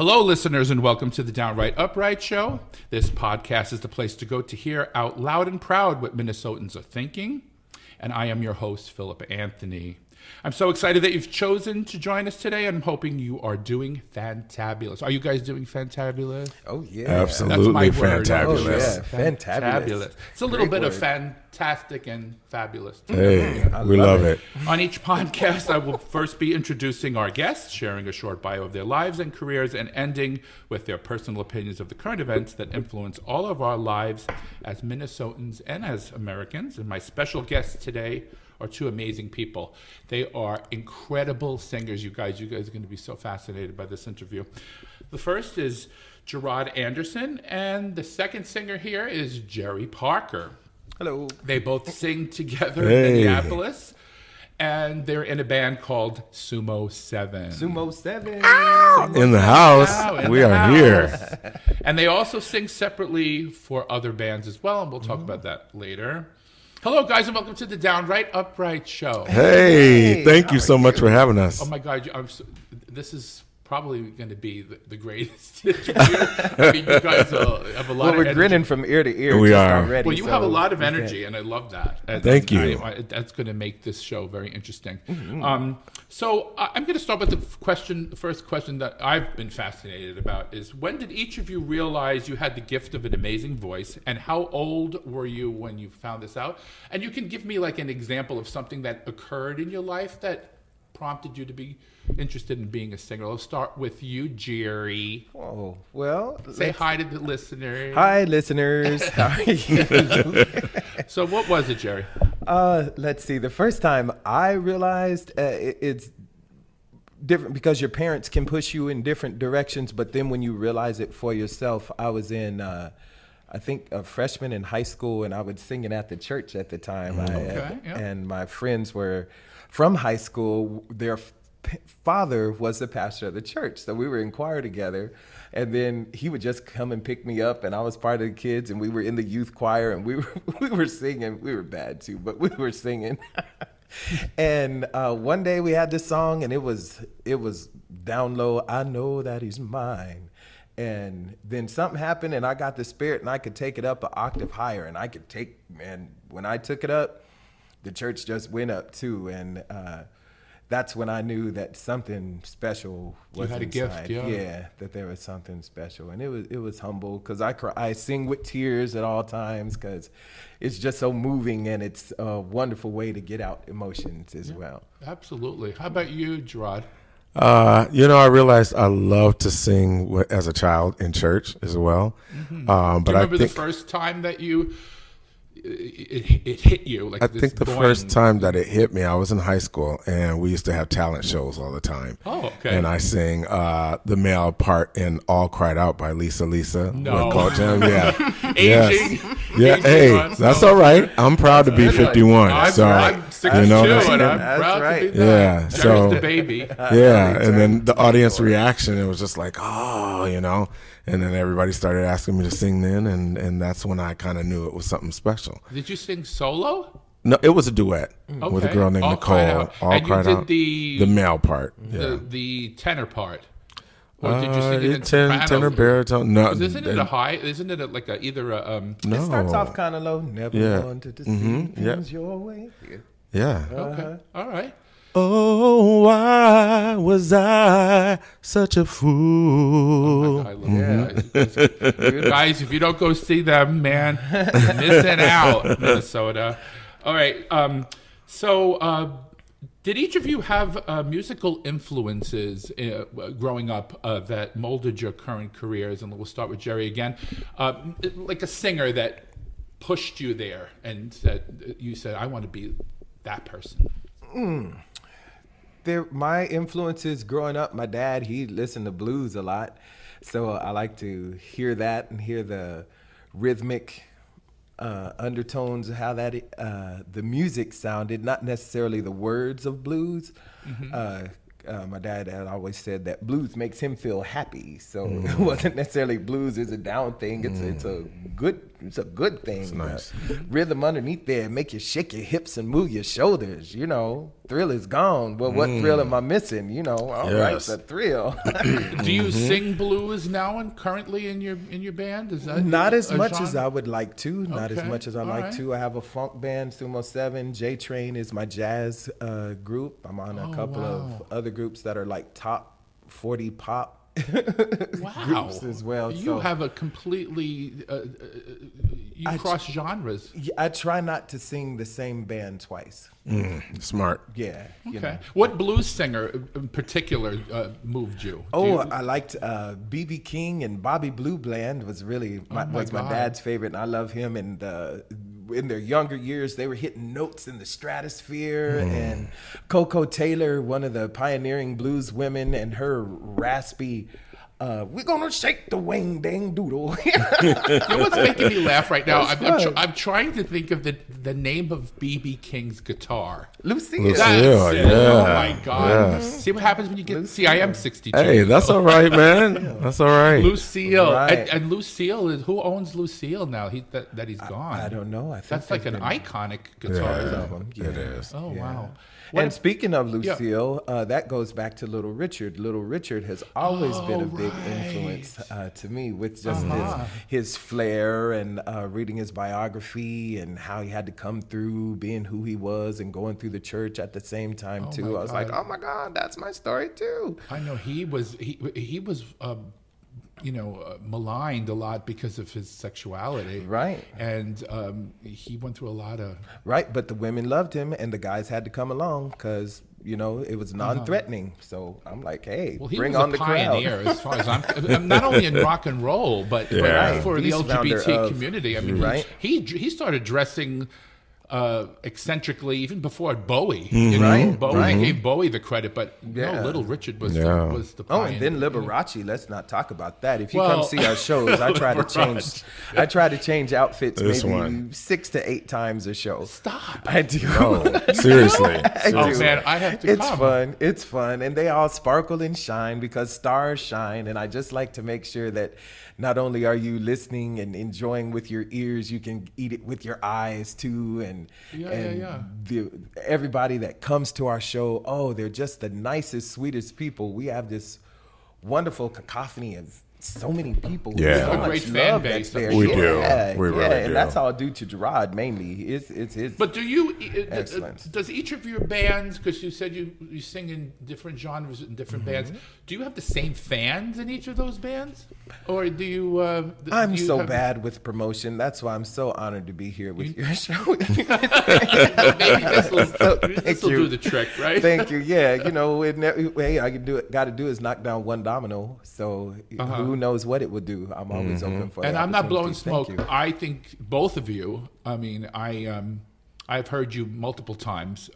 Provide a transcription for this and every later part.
Hello, listeners, and welcome to the Downright Upright Show. This podcast is the place to go to hear out loud and proud what Minnesotans are thinking. And I am your host, Philip Anthony. I'm so excited that you've chosen to join us today. I'm hoping you are doing fantabulous. Are you guys doing fantabulous? Oh, yeah. Absolutely fantabulous. Oh, yeah. Fantabulous. It's a little bit of fantastic and fabulous. Hey, we love it. On each podcast, I will first be introducing our guests, sharing a short bio of their lives and careers, and ending with their personal opinions of the current events that influence all of our lives as Minnesotans and as Americans. And my special guests today are two amazing people. They are incredible singers, you guys. You guys are going to be so fascinated by this interview. The first is Jarrod Anderson, and the second singer here is Jerry Parker. Hello. They both sing together in Minneapolis, and they're in a band called Sumo 7. Sumo 7. In the house. We are here. And they also sing separately for other bands as well, and we'll talk about that later. Hello, guys, and welcome to the Downright Upright Show. Hey, thank you so much for having us. Oh, my God. This is probably going to be the greatest interview. I mean, you guys have a lot of Well, we're energy. grinning from ear to ear. We are. Already, Well, you have a lot of energy, and I love that. Thank you. That's going to make this show very interesting. Mm-hmm. So I'm going to start with the first question that I've been fascinated about is, when did each of you realize you had the gift of an amazing voice, and how old were you when you found this out? And you can give me like an example of something that occurred in your life that prompted you to be interested in being a singer. Let's start with you, Jerry. Oh, well. Say hi to the listeners. Hi, listeners. How are you? So what was it, Jerry? Let's see. The first time I realized it's different because your parents can push you in different directions, but then when you realize it for yourself, I was in, I think, a freshman in high school, and I was singing at the church at the time. And my friends were from high school. Their father was the pastor of the church, so we were in choir together, and then he would just come and pick me up, and I was part of the kids, and we were in the youth choir, and we were singing. We were bad too, but we were singing. And one day we had this song, and it was down low. I know that he's mine. And then something happened, and I got the spirit, and I could take it up an octave higher, and I could take, man, when I took it up, the church just went up too, and that's when I knew that something special was You had inside. a gift, yeah. Yeah, that there was something special, and it was humble because I sing with tears at all times because it's just so moving, and it's a wonderful way to get out emotions as well. Absolutely. How about you, Jarrod? I realized I loved to sing as a child in church as well. Mm-hmm. But Do you remember I think the first time that it hit you? Like I think the first time that it hit me, I was in high school, and we used to have talent shows all the time. Oh, okay. And I sang the male part in "All Cried Out" by Lisa. No. With Coach M. Yeah. Aging. Yeah. Aging Hey, on, that's so- all right. I'm proud to be 51. I'm 62, you know, and I'm that's proud right. to be Yeah, that. so- Jerry's the baby. Yeah, and then the audience reaction, it was just like, oh, and then everybody started asking me to sing then, and that's when I kind of knew it was something special. Did you sing solo? No, it was a duet with a Okay. girl named All Nicole. Cried Out. All And you Cried did Out. the male part. Yeah. the tenor part. Or did you sing it in tenor soprano? baritone. No, Isn't it a high? Isn't it either a no. It starts off kind of low. Never Yeah. wanted to see Yeah. things your way. Yeah. Okay. All right. Oh, why was I such a fool? I love you guys. Guys, if you don't go see them, man, you're missing out, Minnesota. All right. So, did each of you have musical influences growing up that molded your current careers? And we'll start with Jerry again. Like a singer that pushed you there and you said, I want to be that person. My influences growing up, my dad, he listened to blues a lot. So I like to hear that and hear the rhythmic undertones of how that the music sounded, not necessarily the words of blues. My dad had always said that blues makes him feel happy. So it wasn't necessarily blues is a down thing. It's a good it's a good thing. It's nice. Rhythm underneath there, make you shake your hips and move your shoulders. You know, thrill is gone. Well, what thrill am I missing? You know, all right, Yes. the thrill. Do you sing blues now and currently in your band? Is that Not as a much genre? as I would like to. Not as Okay, much as I all like right. to. I have a funk band, Sumo 7. J Train is my jazz group. I'm on a couple of other groups that are like top 40 pop Wow. groups as well. You so have a completely you cross genres. I try not to sing the same band twice. Smart. Yeah. you Okay. know. What blues singer in particular moved you? I liked B.B. King and Bobby Blue Bland was really my God. dad's favorite, and I love him. And in their younger years, they were hitting notes in the stratosphere. And Coco Taylor, one of the pioneering blues women, and her raspy. We're gonna shake the wing dang doodle. You know what's making me laugh right now? That's fun. I'm trying to think of the name of B.B. King's guitar. Lucille. Lucille. That's it. yeah. Oh my God! Yes. See what happens when you get. See, I am 62. Hey, that's all right, man. That's all right. Lucille. Right. And Lucille is who owns Lucille now? That he's gone. I don't know. I think That's like they've an been- iconic guitar. Yeah. album. It is. Oh Yeah. wow! And speaking of Lucille, that goes back to Little Richard. Little Richard has always been a big influence to me with just his flair and reading his biography and how he had to come through being who he was and going through the church at the same time too. my I was like, God. oh my God, that's my story too. I know he was maligned a lot because of his sexuality. Right. And he went through a lot of. Right, but the women loved him and the guys had to come along because it was non-threatening. So I'm like, hey, Well, he bring was on a the pioneer crowd. as far as I'm not only in rock and roll, but Yeah. for the He's founder LGBT of- community. I mean, Right. he started dressing eccentrically even before Bowie. Right, Bowie right. gave Bowie the credit, but Yeah. no, Little Richard was Yeah. the Oh, pioneer. and then Liberace. Let's not talk about that. If you Well- come see our shows, I try to change. I try to change outfits This maybe one. 6 to 8 times a show. Stop. I do. Oh, seriously. I Oh do. man, I have to It's come. fun. It's fun, and they all sparkle and shine because stars shine. And I just like to make sure that not only are you listening and enjoying with your ears, you can eat it with your eyes too. And everybody that comes to our show, oh, they're just the nicest, sweetest people. We have this wonderful cacophony of so many people. Yeah. so A much great fan love base. that's there. We do. Yeah, We really and do. that's all due to Jarrod mainly. It's his. But do you? Excellence. Does each of your bands? Because you said you sing in different genres in different Mm-hmm. bands. Do you have the same fans in each of those bands, or do you? I'm do you so have- bad with promotion. That's why I'm so honored to be here with your show. Maybe this will Thank you. do the trick, right? Thank you. Yeah, hey, I can do it. Got to do is knock down one domino. So who knows what it would do? I'm always open for. And the I'm not blowing opportunity. smoke. Thank you. I think both of you. I mean, I've heard you multiple times.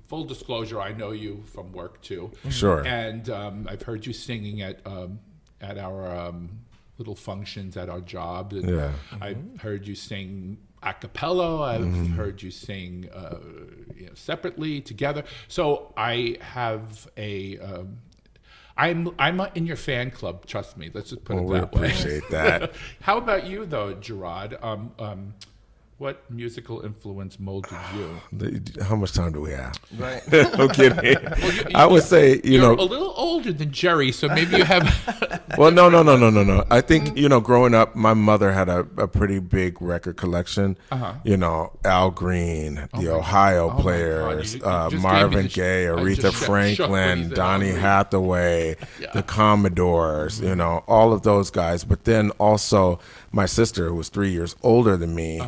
Full disclosure, I know you from work too. Sure. And I've heard you singing at our little functions at our job. And Yeah. I've heard you sing a cappella. I've heard you sing separately, together. So I have a. I'm in your fan club. Trust me. Let's just put Well, it we that way. appreciate that. How about you, though, Jarrod? What musical influence molded you? How much time do we have? Right. No kidding. I would say, You're a little older than Jerry, so maybe you have. Well, no. I think, growing up, my mother had a pretty big record collection. Al Green, the Ohio God. Players, You just gave me Marvin the Gaye, I Aretha just shook when Franklin, he said Al Donny Green. Hathaway, the Commodores, all of those guys. But then also my sister, who was 3 years older than me,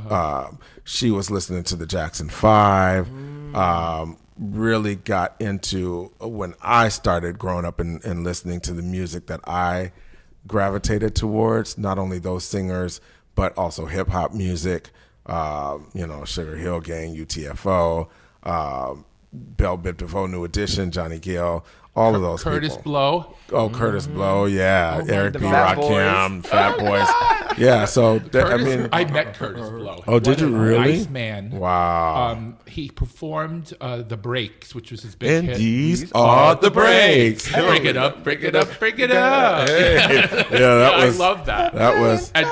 she was listening to the Jackson 5. Really got into when I started growing up and listening to the music that I gravitated towards, not only those singers, but also hip hop music, Sugar Hill Gang, UTFO, Belle Biv DeVoe, New Edition, Johnny Gill, all of those Curtis people. Blow. Oh, Curtis Blow, yeah. Eric the B. Fat Rakim, Fat Boys. Yeah, so, I met Curtis Blow. Oh, did you really? Nice man. Wow. He performed The Breaks, which was his big And hit. these are the breaks. Bring it up, bring it up, bring it up. Hey. Yeah, that I was. love that. That was. And,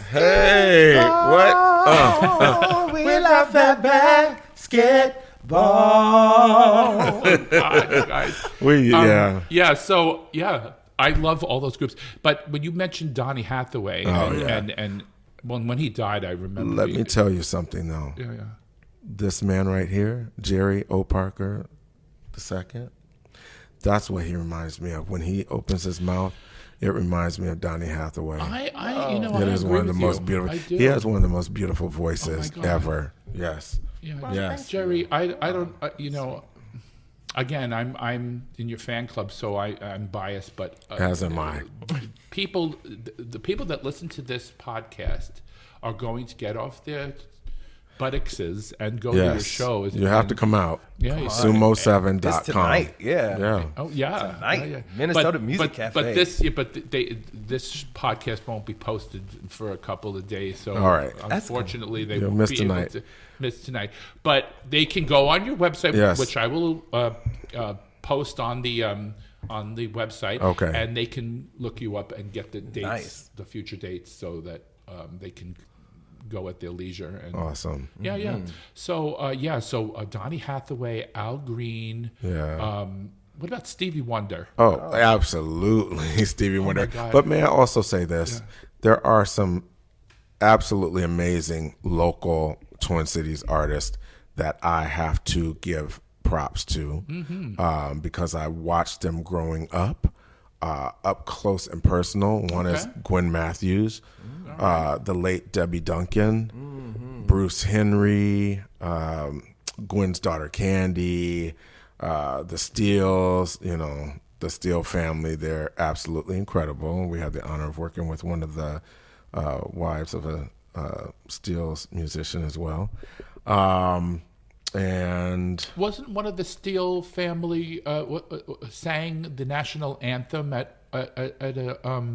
Hey, what? We love that basketball. God, guys. Yeah. So I love all those groups. But when you mentioned Donny Hathaway, and when he died, I remember. Let me tell you something, though. Yeah. This man right here, Jerry O. Parker II, that's what he reminds me of. When he opens his mouth, it reminds me of Donny Hathaway. I It is one of the most beautiful. He has one of the most beautiful voices ever. Yes. Yeah. Yes. Jerry, I don't. Again, I'm in your fan club, so I'm biased, but As am I. The people that listen to this podcast are going to get off their buttocks and go to your shows. You have to come out. Yeah, Sumo7.com. It's tonight, yeah. Oh yeah, Tonight, yeah. Minnesota Music But Cafe. this podcast won't be posted for a couple of days. So All right. unfortunately, they You'll won't miss be tonight. able to miss tonight. But they can go on your website, Yes. which I will post on the website. Okay. And they can look you up and get the dates, Nice. the future dates, so that they can go at their leisure. And Awesome. yeah. So so Donny Hathaway, Al Green. Yeah. What about Stevie Wonder? Oh, absolutely, Stevie Wonder. God. But may I also say this? There are some absolutely amazing local Twin Cities artists that I have to give props to because I watched them growing up close and personal. One is Gwen Matthews, the late Debbie Duncan, Bruce Henry, Gwen's daughter Candy, the Steeles, the Steele family. They're absolutely incredible. We had the honor of working with one of the wives of a Steele's musician as well. And Wasn't one of the Steele family sang the national anthem at a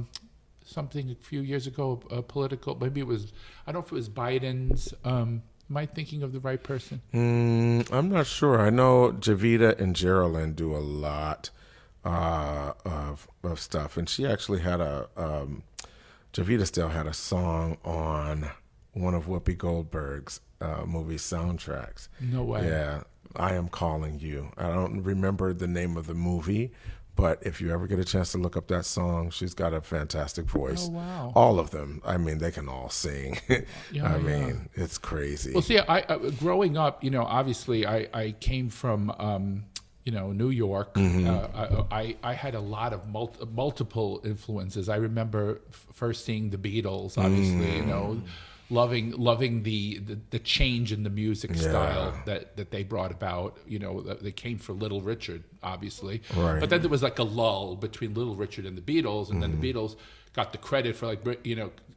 something a few years ago? Political, maybe it was. I don't know if it was Biden's. Am I thinking of the right person? I'm not sure. I know Javita and Geraldine do a lot of stuff, and she actually had Javita still had a song on one of Whoopi Goldberg's movie soundtracks. No way. Yeah, I Am Calling You. I don't remember the name of the movie, but if you ever get a chance to look up that song, she's got a fantastic voice. Oh, wow. All of them. I mean, they can all sing. Yeah, I mean, it's crazy. Well, see, I growing up, obviously, I came from. New York. I had a lot of multiple influences. I remember first seeing the Beatles, obviously, loving the change in the music style that they brought about. They came for Little Richard, obviously. Right. But then there was like a lull between Little Richard and the Beatles, and then the Beatles got the credit for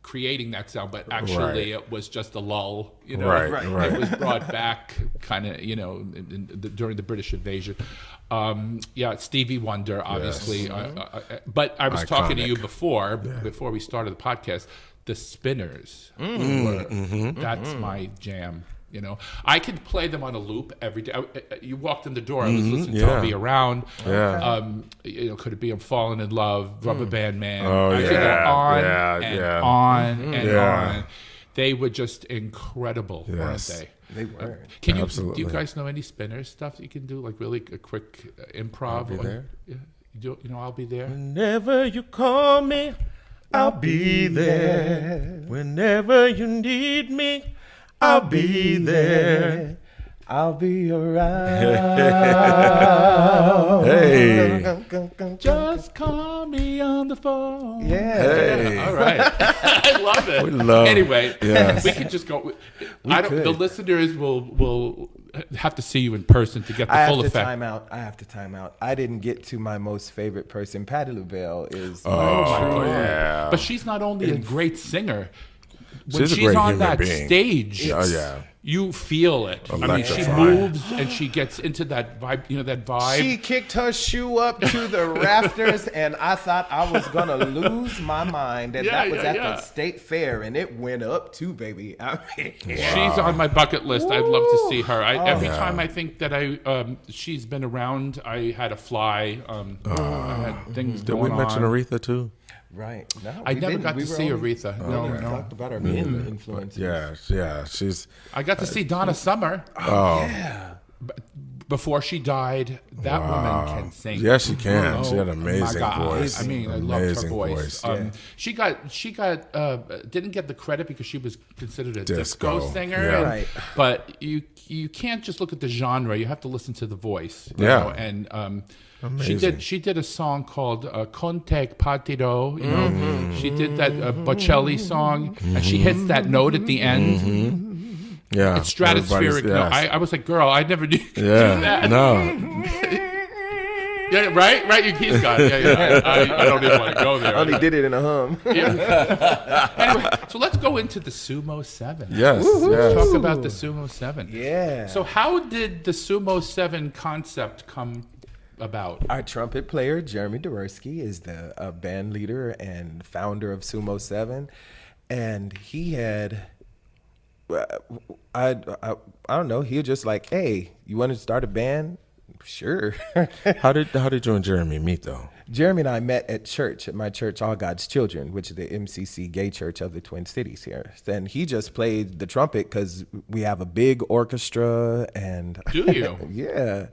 creating that sound, but actually it was just a lull. Right. It was brought back kind of, during the British invasion. Stevie Wonder, obviously. But I was talking to you before we started the podcast. The Spinners, that's my jam. I could play them on a loop every day. You walked in the door, I was listening to I'll Be Around. Could It Be I'm Falling in Love, Rubber Band Man. I could go on and on. They were just incredible, weren't they? They were. Do you guys know any Spinners stuff that you can do, like really a quick improv? I'll Be There? I'll Be There. Whenever you call me, I'll be there. Whenever you need me, I'll be there. I'll be around. Hey. Just call me on the phone. Yeah. Hey. All right. I love it. We love it. Anyway, Yes. we could just go. could. The listeners will have to see you in person to get the full effect. I have to time out. I didn't get to my most favorite person. Patti LaBelle is Yeah. But she's not only a great singer. When She's a she's great on human that being. stage, Oh, yeah. you feel it. I mean, she Electrifying. moves and she gets into that vibe. You know that vibe. She kicked her shoe up to the rafters, and I thought I was gonna lose my mind. And that was at the state fair, and it went up too, baby. I mean, She's on my bucket list. I'd love to see her. Every time I think that she's been around, I had a fly. I had things Did going we mention on. Aretha too? right? No, I we never didn't. got We to were see only- Aretha. we No, only no. talked about our men influencers. Yeah. She's I got to see Donna Summer before she died. That woman can sing. Yes, she can. She had an my amazing God. voice. I mean, I loved her Amazing voice. She got didn't get the credit because she was considered a disco singer. Yeah. Right. But you can't just look at the genre. You have to listen to the voice. You Yeah. know? And Amazing. she did a song called Conte Partito. You know, she did that Bocelli song, and she hits that note at the end. Yeah, It's stratospheric. No, Yes. I was like, girl, I never knew you could Yeah, do that. no. Yeah, right. He's got it. Yeah. I don't even want to go there. I only did it in a hum. Yeah. Anyway, so let's go into the Sumo 7. Yes, Let's yes. talk about the Sumo 7. Yeah. So how did the Sumo 7 concept come about? Our trumpet player, Jeremy Dworsky, is the band leader and founder of Sumo 7. And he had, I don't know, he was just like, hey, you want to start a band? Sure. How did you and Jeremy meet though? Jeremy and I met at church, at my church, All God's Children, which is the MCC gay church of the Twin Cities here. And he just played the trumpet because we have a big orchestra and... Do you? Yeah.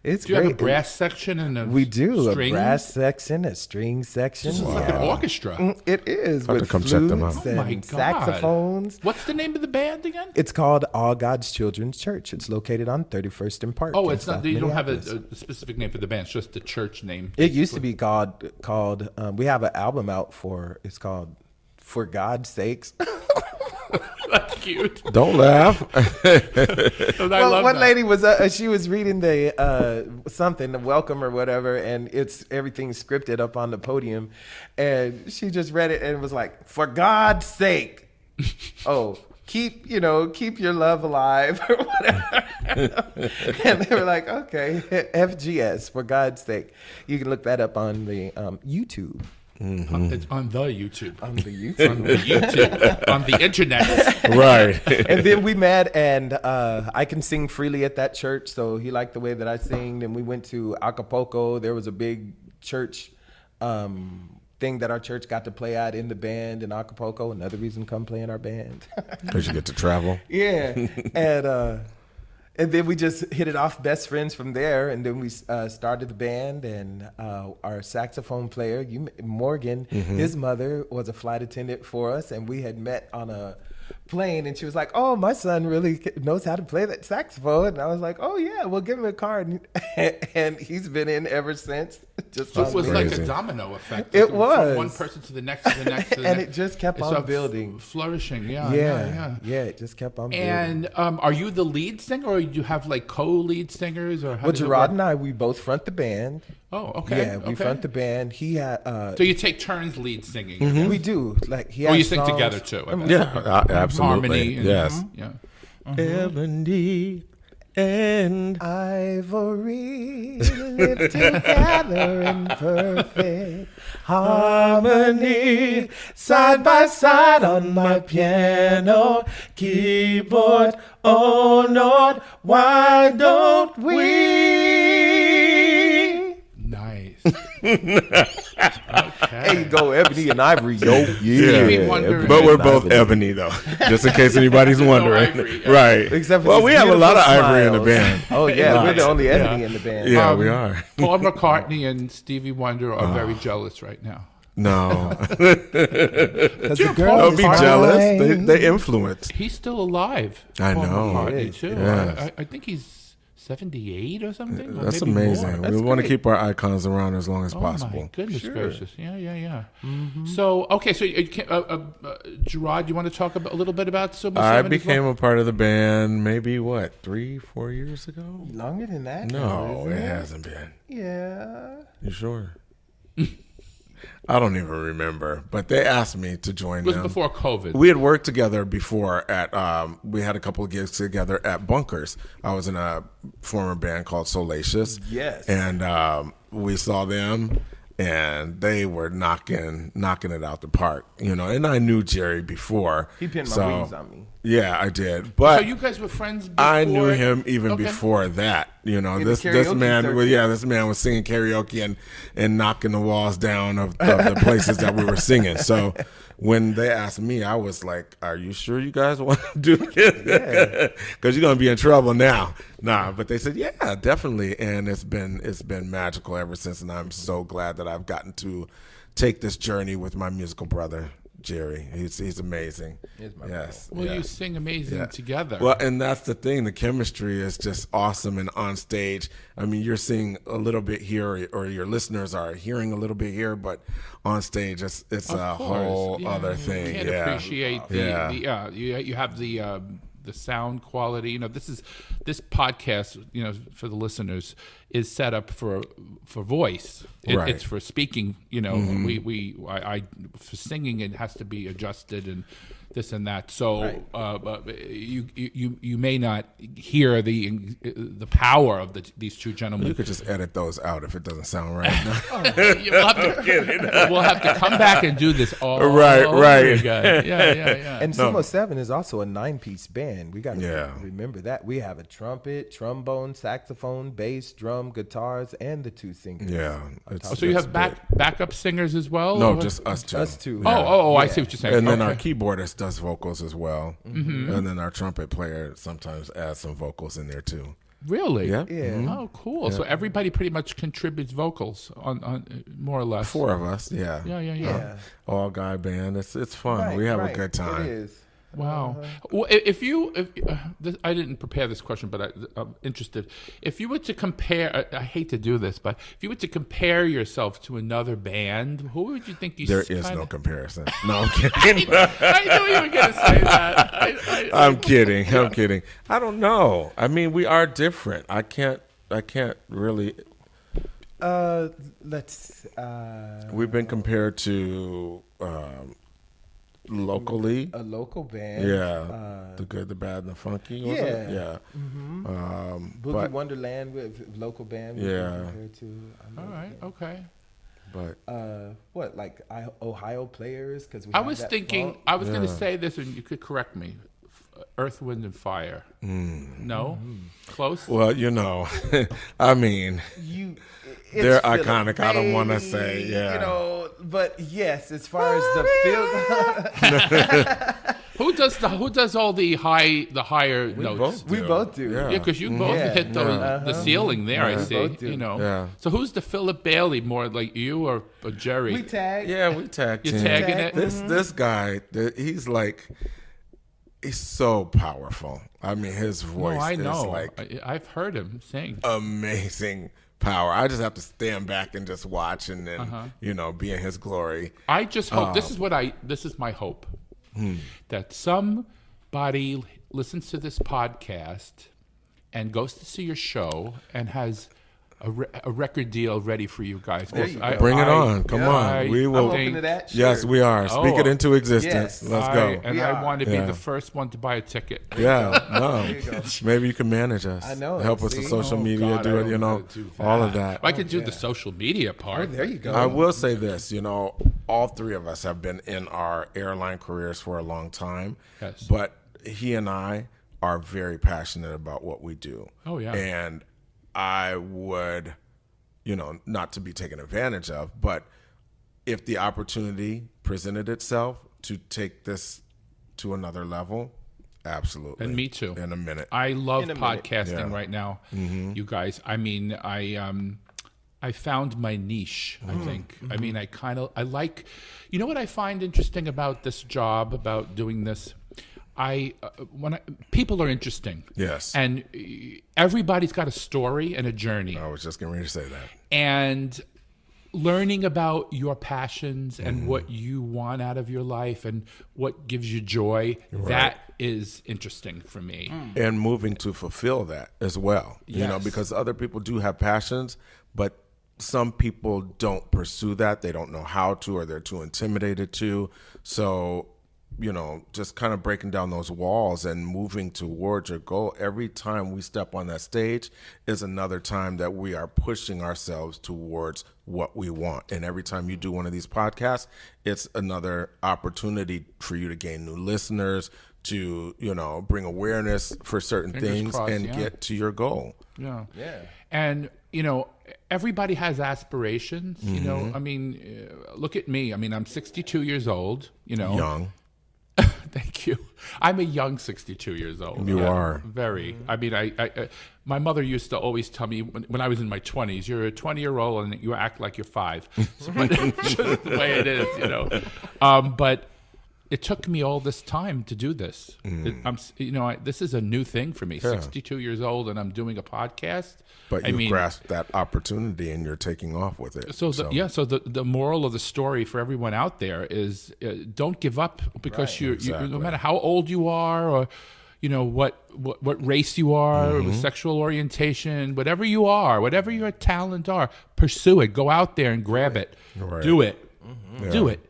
It's Do you great. have a brass section and a We do, strings? a brass section, a string section. This is like an orchestra. It is, Have to with come check them out. flutes Oh my and God. saxophones. What's the name of the band again? It's called All God's Children's Church. It's located on 31st and Park. Oh, in it's not. South You don't have Minneapolis. a specific name for the band. It's just the church name. It used to be called. We have an album out for. It's called For God's Sakes. That's cute. Don't laugh. I Well, love one that. lady was she was reading the something, the welcome or whatever, and it's everything scripted up on the podium, and she just read it and was like, "For God's sake, oh, keep your love alive or whatever." And they were like, "Okay, FGS, for God's sake." You can look that up on the YouTube. It's on the YouTube. On the YouTube. On the YouTube. On the internet. Right. And then we met, and I can sing freely at that church, so he liked the way that I sing. And we went to Acapulco. There was a big church thing that our church got to play at in the band in Acapulco. Another reason to come play in our band. Because you get to travel. Yeah. And then we just hit it off, best friends from there. And then we started the band, and our saxophone player, Morgan, his mother was a flight attendant for us, and we had met on a plane, and she was like, "Oh, my son really knows how to play that saxophone." And I was like, "Oh yeah, we'll give him a card." And he's been in ever since. Just It was like a Crazy. domino effect. It From was. one person to the next, to the next, to the And next. it just kept It's on a building. flourishing. Yeah. Yeah, it just kept on building. And are you the lead singer, or do you have like co-lead singers, or how Well, does it Jarrod work? and I, we both front the band. Oh, okay. Yeah, we okay. front the band. He had. So you take turns lead singing. We do. Like he. Oh, has you sing songs- together too. I bet. Yeah, absolutely. Harmony. And, Yes. Yeah. Ebony and Ivory live together in perfect harmony, side by side on my piano keyboard. Oh Lord, why don't we? Nice. Okay. There you go, Ebony and Ivory. Yo, Stevie Wonder Ebony But we're and both Ivory. ebony though, just in case anybody's wondering. Ivory, yeah. Right. Except for well, these we have a lot of beautiful ivory in the smiles. band. Oh yeah, we're the only Yeah. Ebony in the band. Yeah, we are. Paul McCartney and Stevie Wonder are very jealous right now. No, Because the girl don't is be fine. jealous. They influence. He's still alive. I Paul know. McCartney He is, too. yes. I think he's 78 or something. or That's maybe more. amazing. That's We want to great. keep our icons around as long as Oh possible. my goodness gracious! Yeah. So okay, so Jarrod, you want to talk a little bit about Sumo 7 I as became well? a part of the band maybe 3-4 years ago. Longer than that. No, isn't it hasn't been. Yeah. You sure? I don't even remember, but they asked me to join It was them. before COVID. We had worked together before at, we had a couple of gigs together at Bunkers. I was in a former band called Solacious. Yes. And we saw them, and they were knocking it out the park, you know. And I knew Jerry before. He pinned my wings on me. Yeah, I did. But So you guys were friends before? I knew him even Okay. before that. You know, In this the karaoke man, circuit. this man was singing karaoke and knocking the walls down of the places that we were singing. So when they asked me, I was like, "Are you sure you guys want to do this? Because you're gonna be in trouble now." Nah, but they said, "Yeah, definitely," and it's been magical ever since. And I'm so glad that I've gotten to take this journey with my musical brother, Jerry. He's amazing. He's my Yes. Well, yeah. you sing amazing together. Well, and that's the thing. The chemistry is just awesome. And on stage, I mean, you're seeing a little bit here, or your listeners are hearing a little bit here, but on stage, it's Of a course, whole yeah. other thing. You can't Yeah. appreciate you have the sound quality. You know, this podcast, you know, for the listeners, is set up for voice. Right. It's for speaking. You know, I for singing, it has to be adjusted and this and that. So you may not hear the power of these two gentlemen. You could just edit those out if it doesn't sound right. We'll have to come back and do this all Right. over again. Yeah. And Sumo 7 is also a 9-piece band. We got to Yeah. remember that. We have a trumpet, trombone, saxophone, bass, drum, guitars, and the 2 singers. Yeah. So you have backup singers as well? No, or- just us two. Us two. Oh, I see what you're saying. And then Okay. our keyboardist does vocals as well. And then our trumpet player sometimes adds some vocals in there too. Really? Yeah. Yeah. Oh, cool. So everybody pretty much contributes vocals on more or less. 4 of us. Yeah. Yeah. All guy band. It's fun. Right, we have right. a good time. It is. Wow. Well, if I didn't prepare this question, but I'm interested. If you were to compare, I hate to do this, but if you were to compare yourself to another band, who would you think you? There is no comparison. No, I'm kidding. I knew you were going to say that. I'm kidding. I'm kidding. I don't know. I mean, we are different. I can't really. Let's. We've been compared to locally. A local band. The good, the bad, and the funky. Was Yeah. it? Yeah. Boogie But Wonderland with local band. Yeah. Compared to, All right. Okay. but what, like Ohio players? Because I was thinking. I was going to say this, and you could correct me. Earth, Wind, and Fire. No, close. well, you know, I mean, they're iconic. I don't want to say, you know, but yes, as far as the feel, Who does all the higher notes? we both do. Yeah. Yeah, because you both hit the ceiling there. I We see. both do. You know. Yeah. So who's the Philip Bailey more, like you or Jerry? We tag. Yeah, we tag You're team. tagging it. This guy, he's so powerful. I mean, his voice I know. is like I've heard him sing. amazing power. I just have to stand back and just watch and then be in his glory. I just hope this is my hope that somebody listens to this podcast and goes to see your show and has a record deal ready for you guys. you go. Bring it on. Come on. We will. I'm open to that. Yes, Sure. we are. Speak it into existence. Yes. Let's go. And We I are. want to be Yeah. the first one to buy a ticket. Yeah, no. you go. Maybe you can manage us. I know. Help us with See? social Oh, media, God, do I it, don't know how to do all of that. I could do the social media part. Oh, there you go. I will say this, all 3 of us have been in our airline careers for a long time. Yes. But he and I are very passionate about what we do. Oh, yeah. And I would, not to be taken advantage of, but if the opportunity presented itself to take this to another level, absolutely. And me too. In a minute. I love In a minute. podcasting Yeah. right now, you guys. I mean, I found my niche. I think. I mean, I like. You know what I find interesting about this job, about doing this. People are interesting. Yes. And everybody's got a story and a journey. I was just getting ready to say that. And learning about your passions and what you want out of your life and what gives you joy, that is interesting for me. And moving to fulfill that as well, Yes. because other people do have passions, but some people don't pursue that. They don't know how to, or they're too intimidated to. So, just kind of breaking down those walls and moving towards your goal. Every time we step on that stage is another time that we are pushing ourselves towards what we want. And every time you do one of these podcasts, it's another opportunity for you to gain new listeners, to, bring awareness for certain things crossed, and get to your goal. Yeah. Yeah. And, everybody has aspirations, I mean, look at me. I mean, I'm 62 years old, Young. Thank you. I'm a young 62 years old. You are. Very. I mean, I my mother used to always tell me when I was in my 20s, you're a 20-year-old and you act like you're 5. But it's just the way it is, But it took me all this time to do this. This is a new thing for me. 62 years old and I'm doing a podcast. But you grasped that opportunity and you're taking off with it. So the moral of the story for everyone out there is don't give up because you no matter how old you are or what race you are, or sexual orientation, whatever you are, whatever your talent are, pursue it. Go out there and grab it. Right. Do it. Yeah. Do it.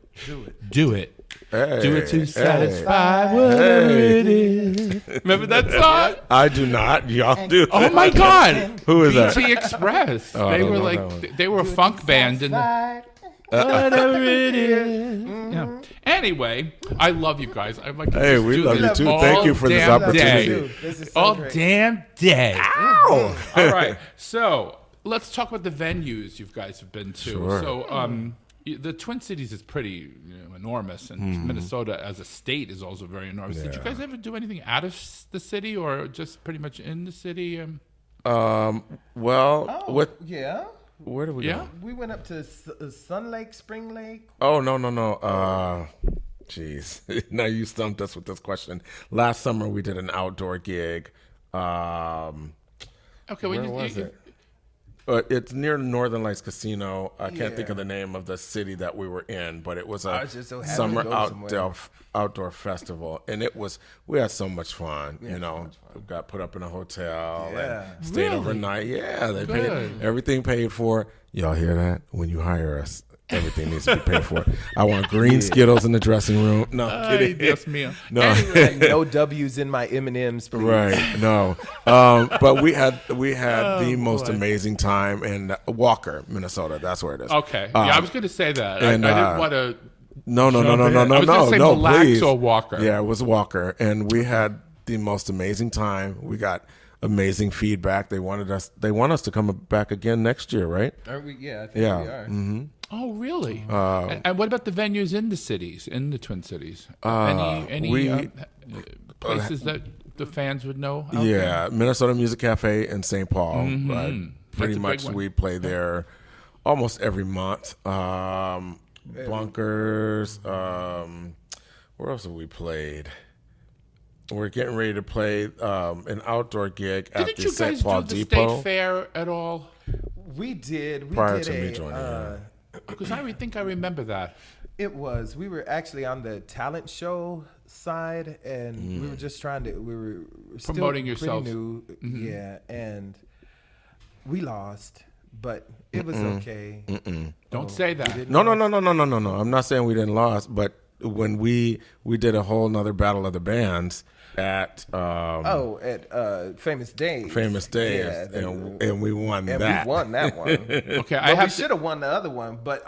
Do it. Hey, Do it to satisfy whatever it is. Remember that song? I do not. Y'all do. Oh my God! Who is that? BT Express. They were a funk band in the whatever it is. Yeah. Anyway, I love you guys. I'd like to Hey, just we do love this you too. all Thank you for this damn opportunity. day. This is so All great. damn day. Ow! All right. So let's talk about the venues you guys have been to. Sure. So the Twin Cities is pretty enormous, and Minnesota as a state is also very enormous. Did you guys ever do anything out of the city or just pretty much in the city? Yeah. Where did we go? We went up to Sun Lake, Spring Lake. Oh, no. Jeez. Now you stumped us with this question. Last summer we did an outdoor gig. Okay, Where was it? It's near Northern Lights Casino. I can't think of the name of the city that we were in, but it was a summer outdoor festival, and we had so much fun. We got put up in a hotel and stayed overnight. Yeah, they paid everything paid for. Y'all hear that? When you hire us, everything needs to be paid for. I want green Skittles in the dressing room. No, I'm kidding. Dios mío. No. Like, no W's in my M&Ms, please. Right, no. But we had the most amazing time in Walker, Minnesota. That's where it is. Okay. I was going to say that. and, I didn't want to. No, I was gonna say Mille Lacs please. or Walker. Yeah, it was Walker, and we had the most amazing time. We got amazing feedback. They want us to come back again next year, right? Are we? Yeah, I think Yeah. we are. Mm-hmm. Oh, really? And what about the venues in the cities, in the Twin Cities? Any places that the fans would know? Out there? Minnesota Music Cafe in St. Paul. Right? Pretty a big much one. we play there almost every month. Bunkers. Where else have we played? We're getting ready to play an outdoor gig at Didn't the you St. guys Paul do the Depot. state fair at all? We did. Prior to me joining, yeah. Because I think I remember that. We were actually on the talent show side, and we were just we were still Promoting pretty yourselves. new. Yeah, and we lost, but it was okay. Don't say that. No. I'm not saying we didn't lose, but when we did a whole nother battle of the bands at Famous Days. Famous Days, Yeah, and we won and that. we won that one. Okay, We should have won the other one, but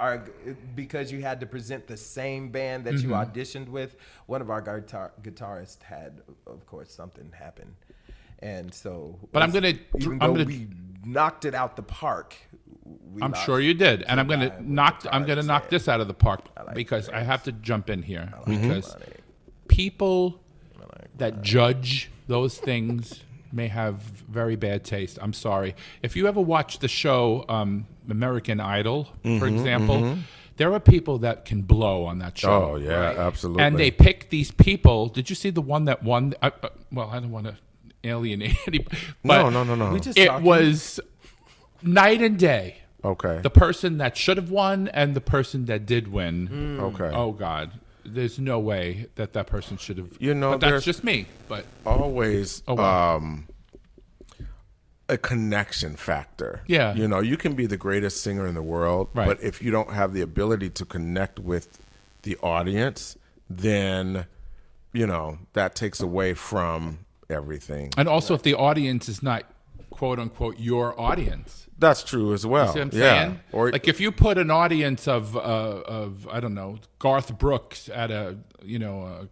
because you had to present the same band that you auditioned with, one of our guitarists had, of course, something happen, and so. But I'm gonna we knocked it out the park. I'm sure you did, and I'm gonna knock this out of the park because I have to jump in here because people that judge those things may have very bad taste. I'm sorry. If you ever watch the show American Idol, for example, there are people that can blow on that show. Oh yeah, absolutely. And they pick these people. Did you see the one that won? Well, I don't want to alienate anybody. But No. It was night and day. Okay. The person that should have won and the person that did win. Okay. Oh God, there's no way that person should have. You know, but that's just me. But always. well. a connection factor. Yeah. You know, you can be the greatest singer in the world, Right. but if you don't have the ability to connect with the audience, then, you know, that takes away from everything. And also, if the audience is not quote unquote your audience. That's true as well. You see what I'm yeah. saying? Or Like if you put an audience of I don't know, Garth Brooks at a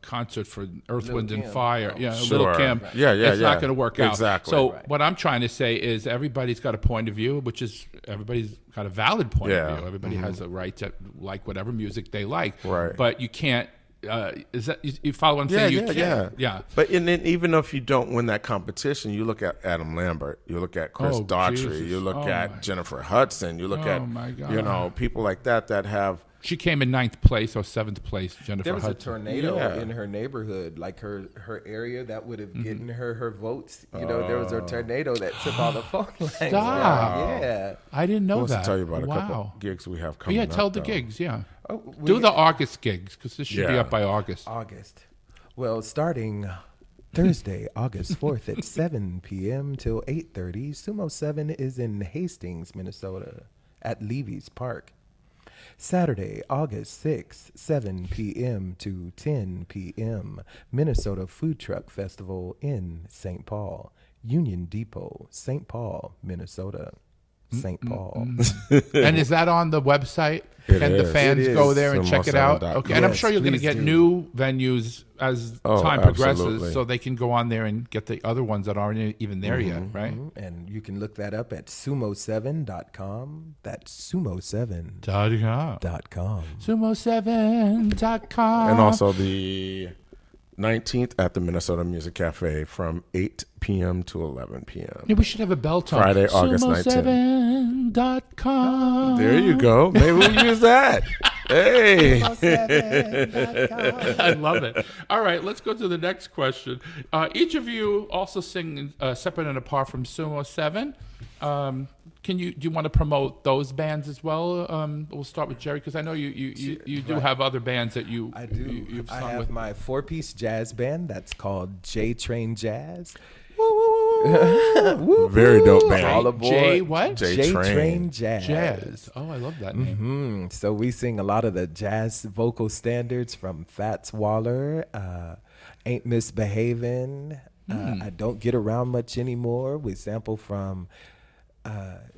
concert for Earth, Wind and Fire, Little Sure. Kim, Yeah, it's not going to work out. Exactly. So what I'm trying to say is everybody's got a point of view, which is everybody's got a valid point Yeah. of view. Everybody has a right to like whatever music they like. Right. But you can't. Is that you follow what I'm saying? You can't. Yeah. But and then even if you don't win that competition, you look at Adam Lambert, you look at Chris Oh, Daughtry, Jesus. you look Oh, at my- Jennifer Hudson, you look Oh, at my God. you know, people like that have She came in 9th place or 7th place. Jennifer There was a Hudson. tornado Yeah. in her neighborhood, like her area that would have given her votes. You know, there was a tornado that took all the phone lines. Stop. Yeah. I didn't know wants that. to tell you about a wow. couple gigs we have Oh, coming yeah, up. tell the though. gigs. Yeah, Oh, do the August gigs because this should be Yeah. up by August. August. Well, starting Thursday, August 4th at 7 p.m. till 8:30, Sumo 7 is in Hastings, Minnesota at Levy's Park. Saturday, August 6th, 7 p.m. to 10 p.m., Minnesota Food Truck Festival in St. Paul, Union Depot, St. Paul, Minnesota. St. Paul. And is that on the website? It Can the is. fans It go is. there and check it out? Sumo7.com. Okay, and I'm Yes, sure you're going to please get do. new venues as Oh, time progresses, absolutely. so they can go on there and get the other ones that aren't even there yet, right? And you can look that up at sumo7.com. That's sumo7.com. Sumo7.com. And also the 19th at the Minnesota Music Cafe from 8 p.m. to 11 p.m. Yeah, we should have a bell tone. Friday, August 19th. Sumo7.com. There you go. Maybe we'll use that. Hey. I love it. All right, let's go to the next question. Each of you also sing separate and apart from Sumo 7. Do you want to promote those bands as well? We'll start with Jerry because I know you do have other bands that you I do. you've I sung have with. my 4-piece jazz band that's called J Train Jazz. Very dope band. All aboard. J what? J J Train. Train Jazz. Jazz. Oh, I love that name. So we sing a lot of the jazz vocal standards from Fats Waller, Ain't Misbehavin', I Don't Get Around Much Anymore. We sample from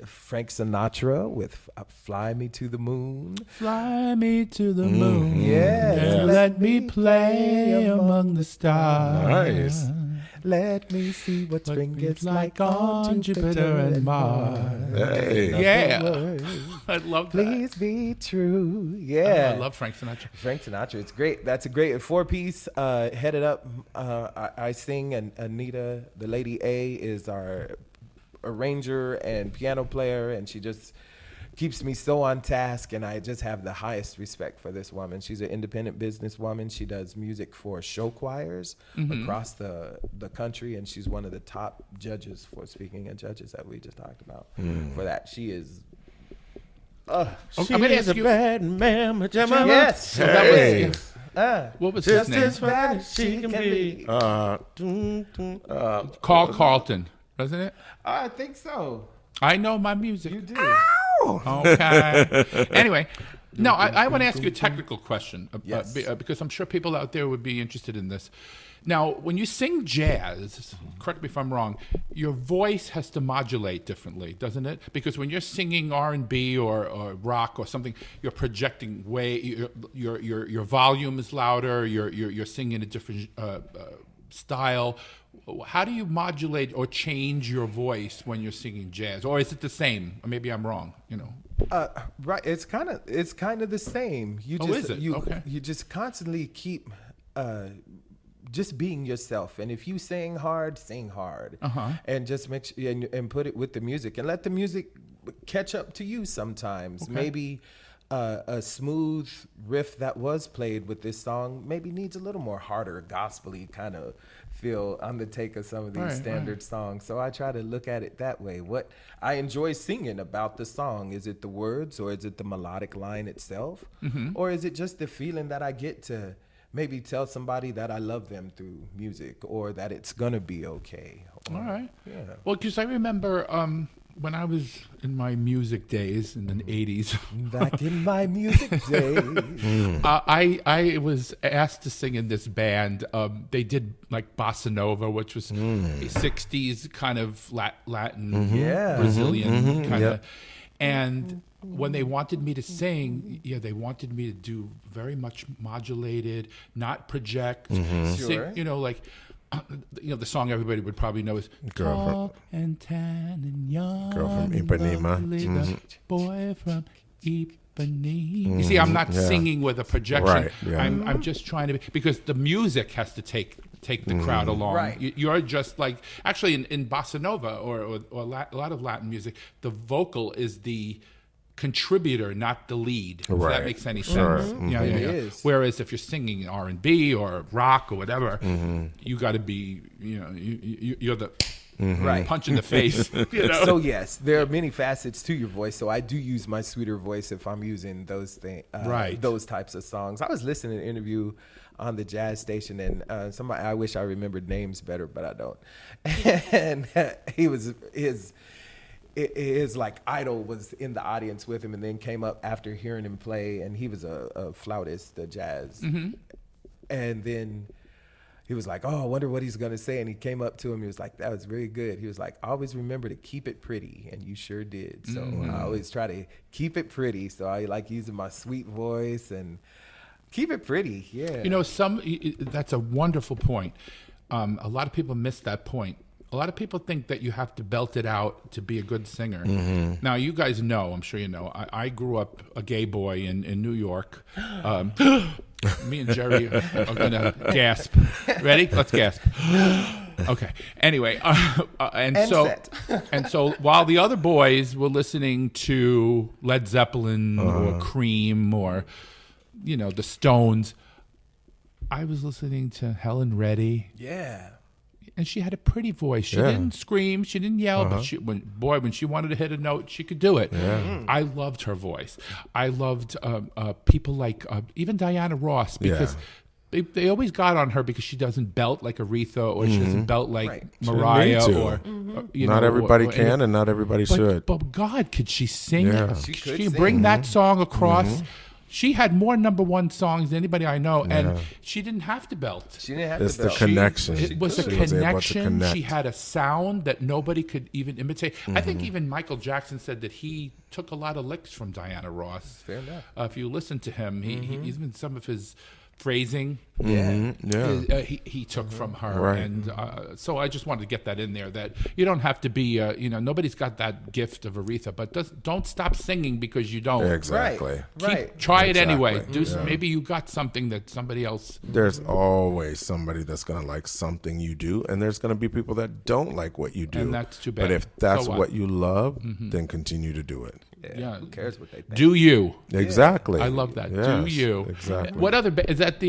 Frank Sinatra with Fly Me to the Moon. Fly me to the moon. Yes. Let me play among the stars. Nice. Let me see what spring gets like like on Jupiter and Mars. Hey. Yeah. I love that. Please be true. Oh, Yeah. I love Frank Sinatra. Frank Sinatra. It's great. That's a great 4-piece. Headed up. I sing, and Anita, the lady A, is our arranger and piano player, and she just keeps me so on task, and I just have the highest respect for this woman. She's an independent businesswoman. She does music for show choirs across the country, and she's one of the top judges for Speaking of Judges that we just talked about. For that, she is. I'm going to ask you. bad man, Yes. So that was- Hey. what was his name? bad as she can be. Carl Carlton, wasn't it? I think so. I know my music. You do. Okay. Anyway, no, I want to ask you a technical question Yes. because I'm sure people out there would be interested in this. Now, when you sing jazz, correct me if I'm wrong, your voice has to modulate differently, doesn't it? Because when you're singing R&B or rock or something, you're projecting way your volume is louder. You're singing a different style. How do you modulate or change your voice when you're singing jazz, or is it the same? Or maybe I'm wrong. Right. It's kind of the same. You Oh, just is it? you Okay. you just constantly keep just being yourself. And if you sing hard, and just make sure, and put it with the music, and let the music catch up to you sometimes. Okay. Maybe a smooth riff that was played with this song maybe needs a little more harder, gospel-y kind of feel on the take of some of these Right, standard songs. So I try to look at it that way. What I enjoy singing about the song, is it the words, or is it the melodic line itself? Or is it just the feeling that I get to maybe tell somebody that I love them through music, or that it's gonna be okay. All right. Yeah. Well, because I remember when I was in my music days in the 80s, Back in my music days. I was asked to sing in this band. They did like bossa nova, which was a 60s kind of Latin, Yeah. Brazilian kind of. And when they wanted me to sing, they wanted me to do very much modulated, not project, sing, Sure. like. The song everybody would probably know is "Tall and tan and young." Girl from and Ipanema. lovely, the boy from Ipanema. You see, I'm not singing with a projection. Right, yeah. I'm just trying to because the music has to take the crowd along. Right. You're just like actually in bossa nova or a lot of Latin music, the vocal is the contributor, not the lead. If Right. that makes any Sure. sense. Mhm. Yeah. It is. Whereas if you're singing R&B or rock or whatever, you got to be, you're the Right. punch in the face. So yes, there are many facets to your voice. So I do use my sweeter voice if I'm using those things, Right. those types of songs. I was listening to an interview on the jazz station, and somebody, I wish I remembered names better, but I don't. And he was his like idol was in the audience with him, and then came up after hearing him play, and he was a flautist, a jazz, and then. He was like, "Oh, I wonder what he's gonna say." And he came up to him. He was like, "That was very good." He was like, "Always remember to keep it pretty," and you sure did. So I always try to keep it pretty. So I like using my sweet voice and keep it pretty. Yeah. That's a wonderful point. A lot of people miss that point. A lot of people think that you have to belt it out to be a good singer. Now, you guys know, I'm sure you know, I grew up a gay boy in New York. Me and Jerry are going to gasp. Ready? Let's gasp. Okay. Anyway, and so while the other boys were listening to Led Zeppelin or Cream or, the Stones, I was listening to Helen Reddy. Yeah. And she had a pretty voice. She didn't scream, she didn't yell, but when she wanted to hit a note, she could do it. I loved her voice. I loved people like even Diana Ross because they always got on her because she doesn't belt like Aretha or she doesn't belt like Mariah She need to. or Not everybody can and not everybody should. But God, could she sing? Yeah. She could She sing. bring that song across. She had more #1 songs than anybody I know, and she didn't have to belt. She didn't have It's to the belt. connection. It was a She was able to connection. connect. She had a sound that nobody could even imitate. I think even Michael Jackson said that he took a lot of licks from Diana Ross. Fair enough. If you listen to him, even some of his phrasing Yeah. he took from her. Right. And so I just wanted to get that in there, that you don't have to be, nobody's got that gift of Aretha, but don't stop singing because you don't. Exactly. Right. Try it anyway. Exactly. Maybe you got something that somebody else. There's always somebody that's going to like something you do, and there's going to be people that don't like what you do. And that's too bad. But if that's So what? what you love, then continue to do it. Yeah. Who cares what they think? Do you? Exactly. I love that. Yes, Do you? Exactly. What other is that?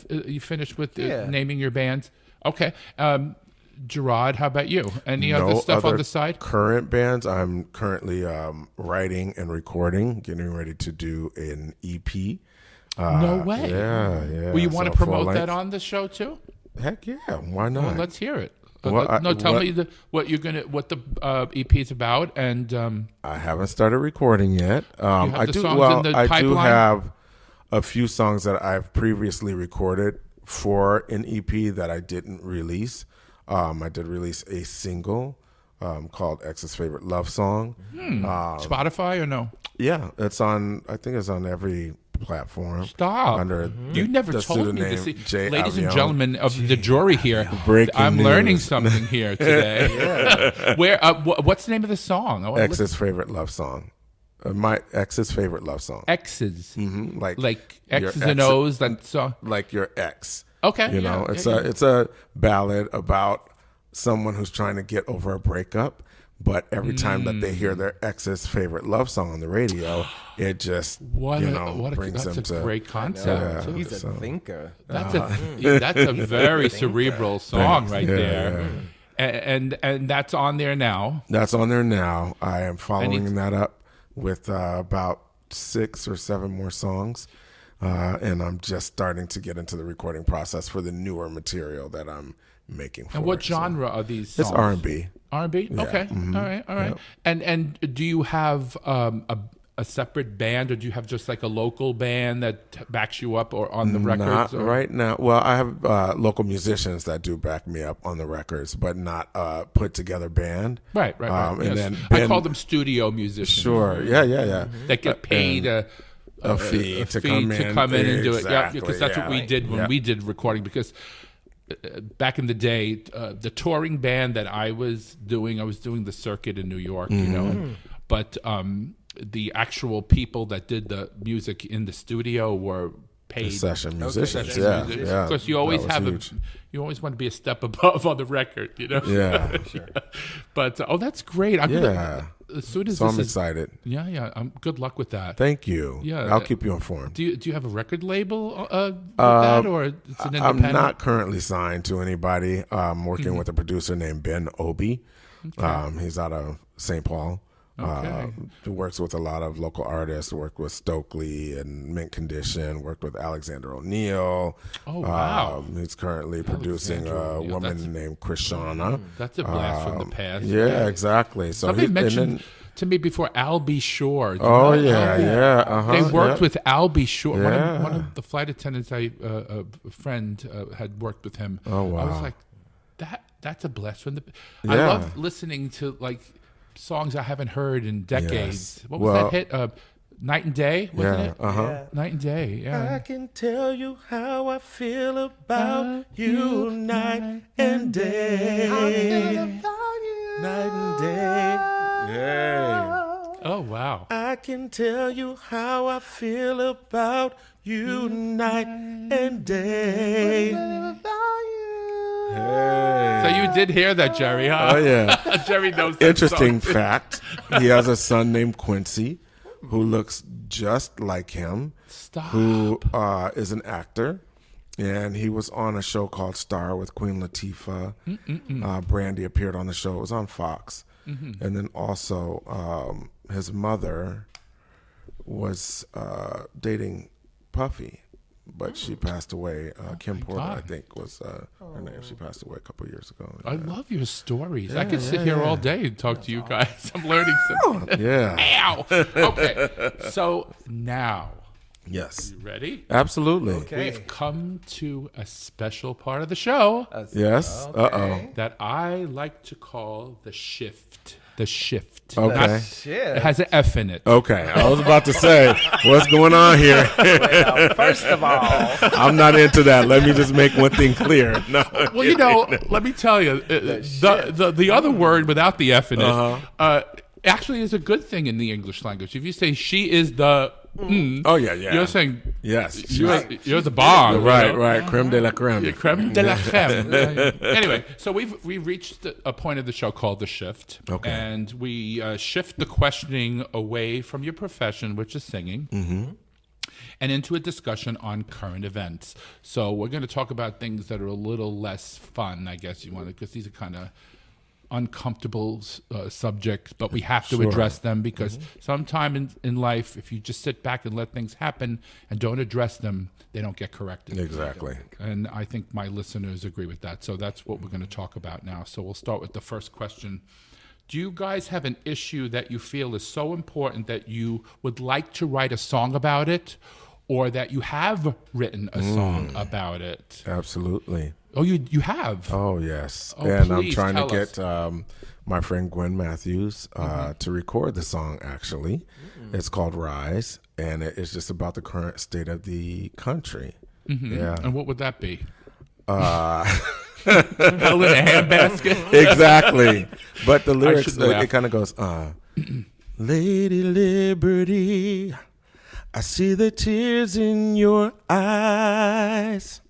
You finished with Yeah. naming your bands? Okay. Jarrod, how about you? Any No other stuff on other the side? Current bands. I'm currently writing and recording, getting ready to do an EP. No way. Yeah. Well, you want So to promote full that length. on the show too? Heck yeah. Why not? Well, let's hear it. Well, Tell me what the EP is about, and I haven't started recording yet. have I the do. songs Well, in the I do pipeline? have a few songs that I've previously recorded for an EP that I didn't release. I did release a single called "Ex's Favorite Love Song." Spotify or no? Yeah, it's on. I think it's on every platform. Stop. Under You never the told me pseudonym this. J. Ladies and Avion. gentlemen of the jury here, Breaking I'm news. learning something here today. Where? What's the name of the song? I wanna listen. Ex's favorite love song. My ex's favorite love song. X's. Like your X's and ex- O's. That song. like your ex. Okay. You know, yeah. it's a ballad about someone who's trying to get over a breakup, but every time that they hear their ex's favorite love song on the radio, it just brings that's them a to great concept. He's a thinker. That's a very cerebral song right there. And that's on there now. That's on there now. I am following that up with about 6 or 7 more songs. and I'm just starting to get into the recording process for the newer material that I'm making. For And what it. genre are these songs? It's R&B. R&B? Yeah. Okay. Mhm. All right. Yep. And do you have a separate band, or do you have just like a local band that backs you up or on the records? Not right now. Well, I have local musicians that do back me up on the records, but not put together band. Right. And Yes. then I call them studio musicians. Sure. Yeah. That get paid a fee to come in and do it. Yeah, Exactly, because that's what we did when we did recording. Because back in the day, the touring band that I was doing the circuit in New York, you know, but the actual people that did the music in the studio were paid session musicians. session Yeah. musicians. Yeah. Because you always That was huge. you always want to be a step above on the record, you know. Yeah. But that's great. I'm Yeah. as soon as So I'm this is, excited. yeah. Good luck with that. Thank you. Yeah. I'll keep you informed. Do you have a record label with that, or it's an I'm independent? not currently signed to anybody. I'm working with a producer named Ben Obi. He's out of St. Paul. Okay. He works with a lot of local artists. Worked with Stokely and Mint Condition. Worked with Alexander O'Neill. Oh, wow. He's currently producing a O'Neill, woman named Krishana. That's a blast from the past. Yeah, exactly. So Somebody he mentioned to me before Al B. Shore. Do you Oh know? yeah. They worked with Al B. Shore. Yeah. One of the flight attendants, a friend had worked with him. Oh, wow. I was like, that's a blast from the. Yeah. I love listening to like songs I haven't heard in decades. Yes. What was Well, that hit? Night and Day, wasn't it? Yeah. Night and Day. Yeah. I can tell you how I feel about you night and day. Night and day. Yeah. Oh wow. I can tell you how I feel about you night and day. So you did hear that, Jerry, huh? Oh yeah. Jerry knows that Interesting song. fact. He has a son named Quincy who looks just like him. Stop. Who is an actor. And he was on a show called Star with Queen Latifah. Brandy appeared on the show. It was on Fox. And then also his mother was dating Puffy, but she passed away. Kim Porter, I God. think, was her name. She passed away a couple of years ago. I love your stories. I could sit here all day and talk to you guys. I'm learning something. Yeah. Ow. Okay. So now, Yes. you ready? Absolutely. Okay. We've come to a special part of the show Yes. Okay. that I like to call the shift. The shift. Okay. Not- Shit. it has an F in it. Okay. I was about to say, what's going on here? Well, first of all, I'm not into that. Let me just make one thing clear. No. Well, you know, let me tell you, the other word without the F in it actually is a good thing in the English language. If you say she is the, Oh yeah. you're saying Yes. you're the bomb. Right. you know? Right. Creme de la creme. Creme de la creme. Anyway, so we reached a point of the show called the shift, Okay. and we shift the questioning away from your profession, which is singing, and into a discussion on current events. So we're going to talk about things that are a little less fun, I guess you want to, because these are kind of uncomfortable subjects, but we have to address them because sometime in life, if you just sit back and let things happen and don't address them, they don't get corrected. Exactly. And I think my listeners agree with that. So that's what we're going to talk about now. So we'll start with the first question. Do you guys have an issue that you feel is so important that you would like to write a song about it, or that you have written a song about it? Absolutely. Oh, you have? Oh yes. Oh, and I'm please trying to tell get my friend Gwen Matthews to record the song. Actually, it's called Rise, and it's just about the current state of the country. Yeah. And what would that be? Held in a handbasket? Exactly. But the lyrics, should laugh. it kind of goes, Lady Liberty, I see the tears in your eyes.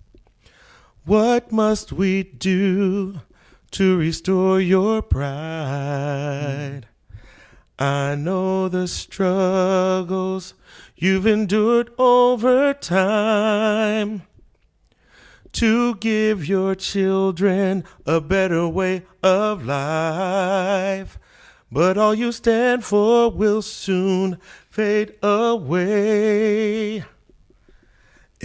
What must we do to restore your pride? I know the struggles you've endured over time to give your children a better way of life. But all you stand for will soon fade away.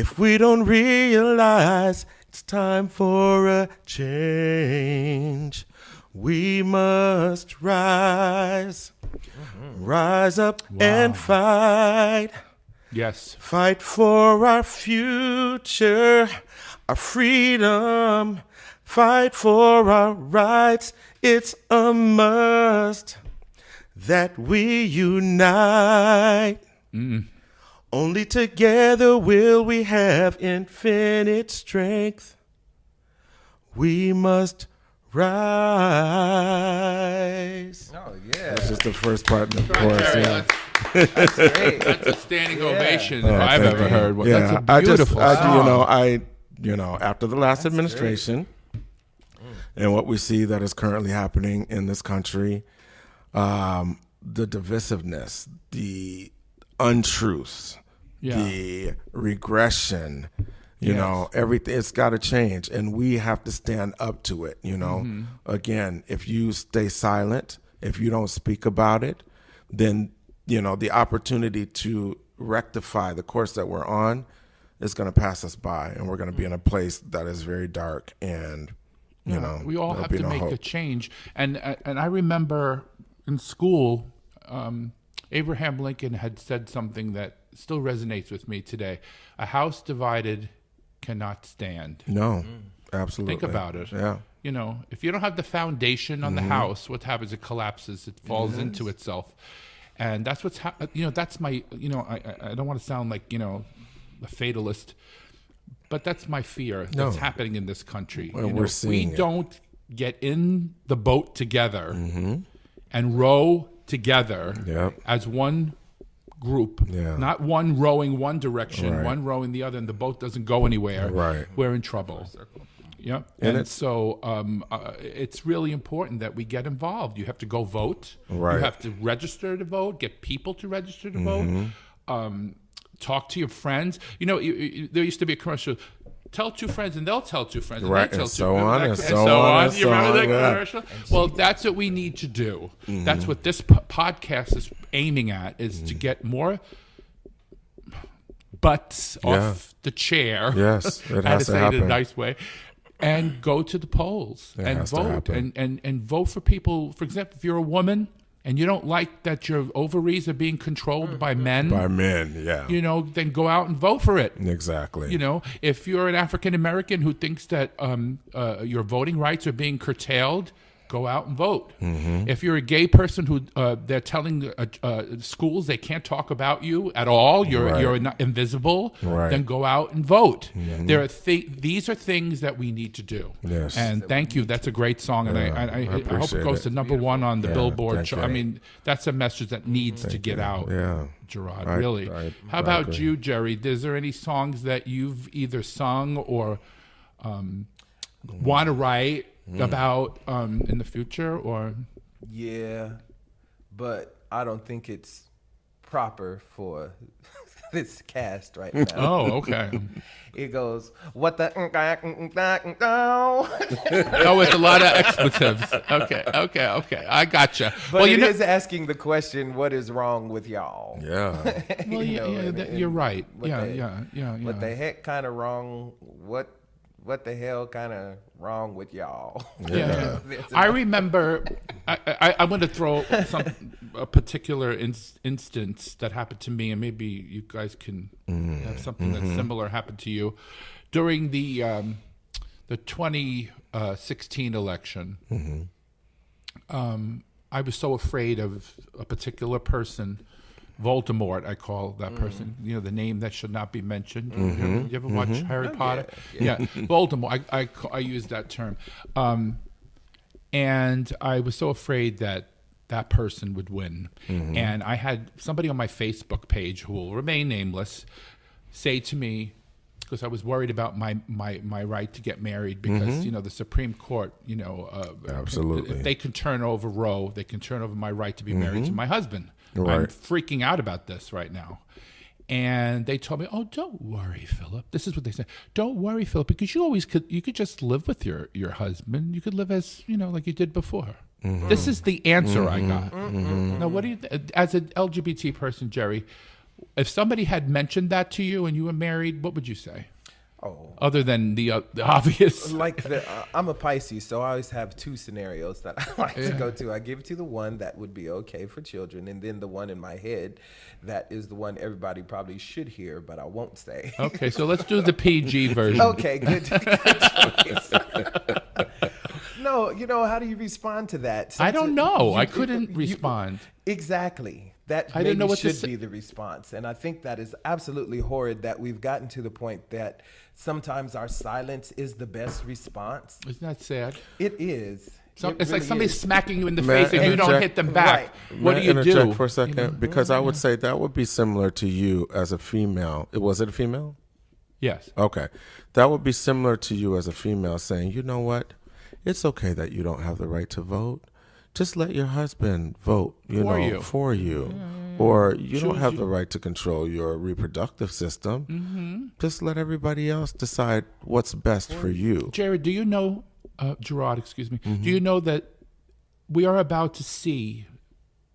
if we don't realize it's time for a change, we must rise. Rise up and fight. Yes. Fight for our future, our freedom. Fight for our rights. It's a must that we unite. Only together will we have infinite strength. We must rise. Oh, yeah. That's just the first part of the Jerry, chorus. Yeah. That's great. That's a standing ovation Oh, if I've thank ever you. heard one. Yeah, That's a beautiful song. After the last administration and what we see that is currently happening in this country, the divisiveness, the untruths, the regression, you know, everything, it's got to change, and we have to stand up to it. Again, if you stay silent, if you don't speak about it, then the opportunity to rectify the course that we're on is going to pass us by, and we're going to be in a place that is very dark, and we all have to make hope. a change. And I remember in school, Abraham Lincoln had said something that still resonates with me today. A house divided cannot stand. No, absolutely. Think about it. Yeah. If you don't have the foundation on the house, what happens? It collapses. It falls into itself. And that's what's that's my, I don't want to sound like, a fatalist, but that's my fear that's happening in this country. Well, we're seeing we don't get in the boat together and row together as one group, not one rowing one direction, one rowing the other, and the boat doesn't go anywhere. We're in trouble. Yeah, and so it's really important that we get involved. You have to go vote. You have to register to vote. Get people to register to vote. Talk to your friends. There used to be a commercial. Tell two friends, and they'll tell two friends, and they tell and two so friends, on, and and so so on. on, You remember that yeah. commercial? Well, that's what we need to do. That's what this podcast is aiming at: is to get more butts off the chair. Yes, it I had has to to say it in a happen. nice way. And go to the polls and has to vote happen. and vote for people. For example, if you're a woman and you don't like that your ovaries are being controlled by men, yeah. then go out and vote for it. Exactly. If you're an African American who thinks that your voting rights are being curtailed, go out and vote. If you're a gay person who they're telling schools they can't talk about you at all, you're not invisible, then go out and vote. There are these are things that we need to do. Yes. And thank you. That's a great song, and I hope it appreciate goes it. to number one on the Billboard thank chart. you. I mean, that's a message that needs to get out. Yeah. Jarrod, I- really. How I about agree. you, Jerry? Is there any songs that you've either sung or want to write about in the future? Or Yeah, but I don't think it's proper for this cast right now. oh, okay. It goes, what the Oh, with a lot of expletives. Okay. I gotcha. But it is asking the question, what is wrong with y'all? Yeah. Well, you're right. what Yeah. What the heck kind of wrong? What the hell kind of wrong with y'all? Yeah. I remember. I'm going to throw a particular instance that happened to me, and maybe you guys can have something that's similar happen to you during the 2016 election. I was so afraid of a particular person. Voldemort, I call that person. The name that should not be mentioned. You ever watch Harry Potter? Yeah. Voldemort. I use that term, and I was so afraid that person would win. And I had somebody on my Facebook page who will remain nameless say to me, because I was worried about my right to get married, because the Supreme Court, Absolutely. if they can turn over Roe, they can turn over my right to be married to my husband. Right. I'm freaking out about this right now. And they told me, "Oh, don't worry, Philip." This is what they said: "Don't worry, Philip, because you could just live with your husband. You could live as like you did before." This is the answer I got. Now, what do you, as an LGBT person, Jerry? If somebody had mentioned that to you and you were married, what would you say? Oh, Other than the obvious. like I'm a Pisces, so I always have two scenarios that I like to go to. I give to the one that would be okay for children, and then the one in my head that is the one everybody probably should hear, but I won't say. Okay, so let's do the PG version. Okay, good choice. No, how do you respond to that? I don't know. I couldn't respond. Exactly. That I didn't know what to should be the response. And I think that is absolutely horrid that we've gotten to the point that sometimes our silence is the best response. Isn't that sad? It is. It's like somebody's is. smacking you in the May I face and you don't interject? hit them back. Right. What May do I you interject do? for a second? Because I would say that would be similar to you as a female. Was it a female? Yes. Okay. That would be similar to you as a female saying, you know what? It's okay that you don't have the right to vote. Just let your husband vote, for you. Or you don't have the right to control your reproductive system. Just let everybody else decide what's best for you. Jarrod, do you know, Jarrod, excuse me, do you know that we are about to see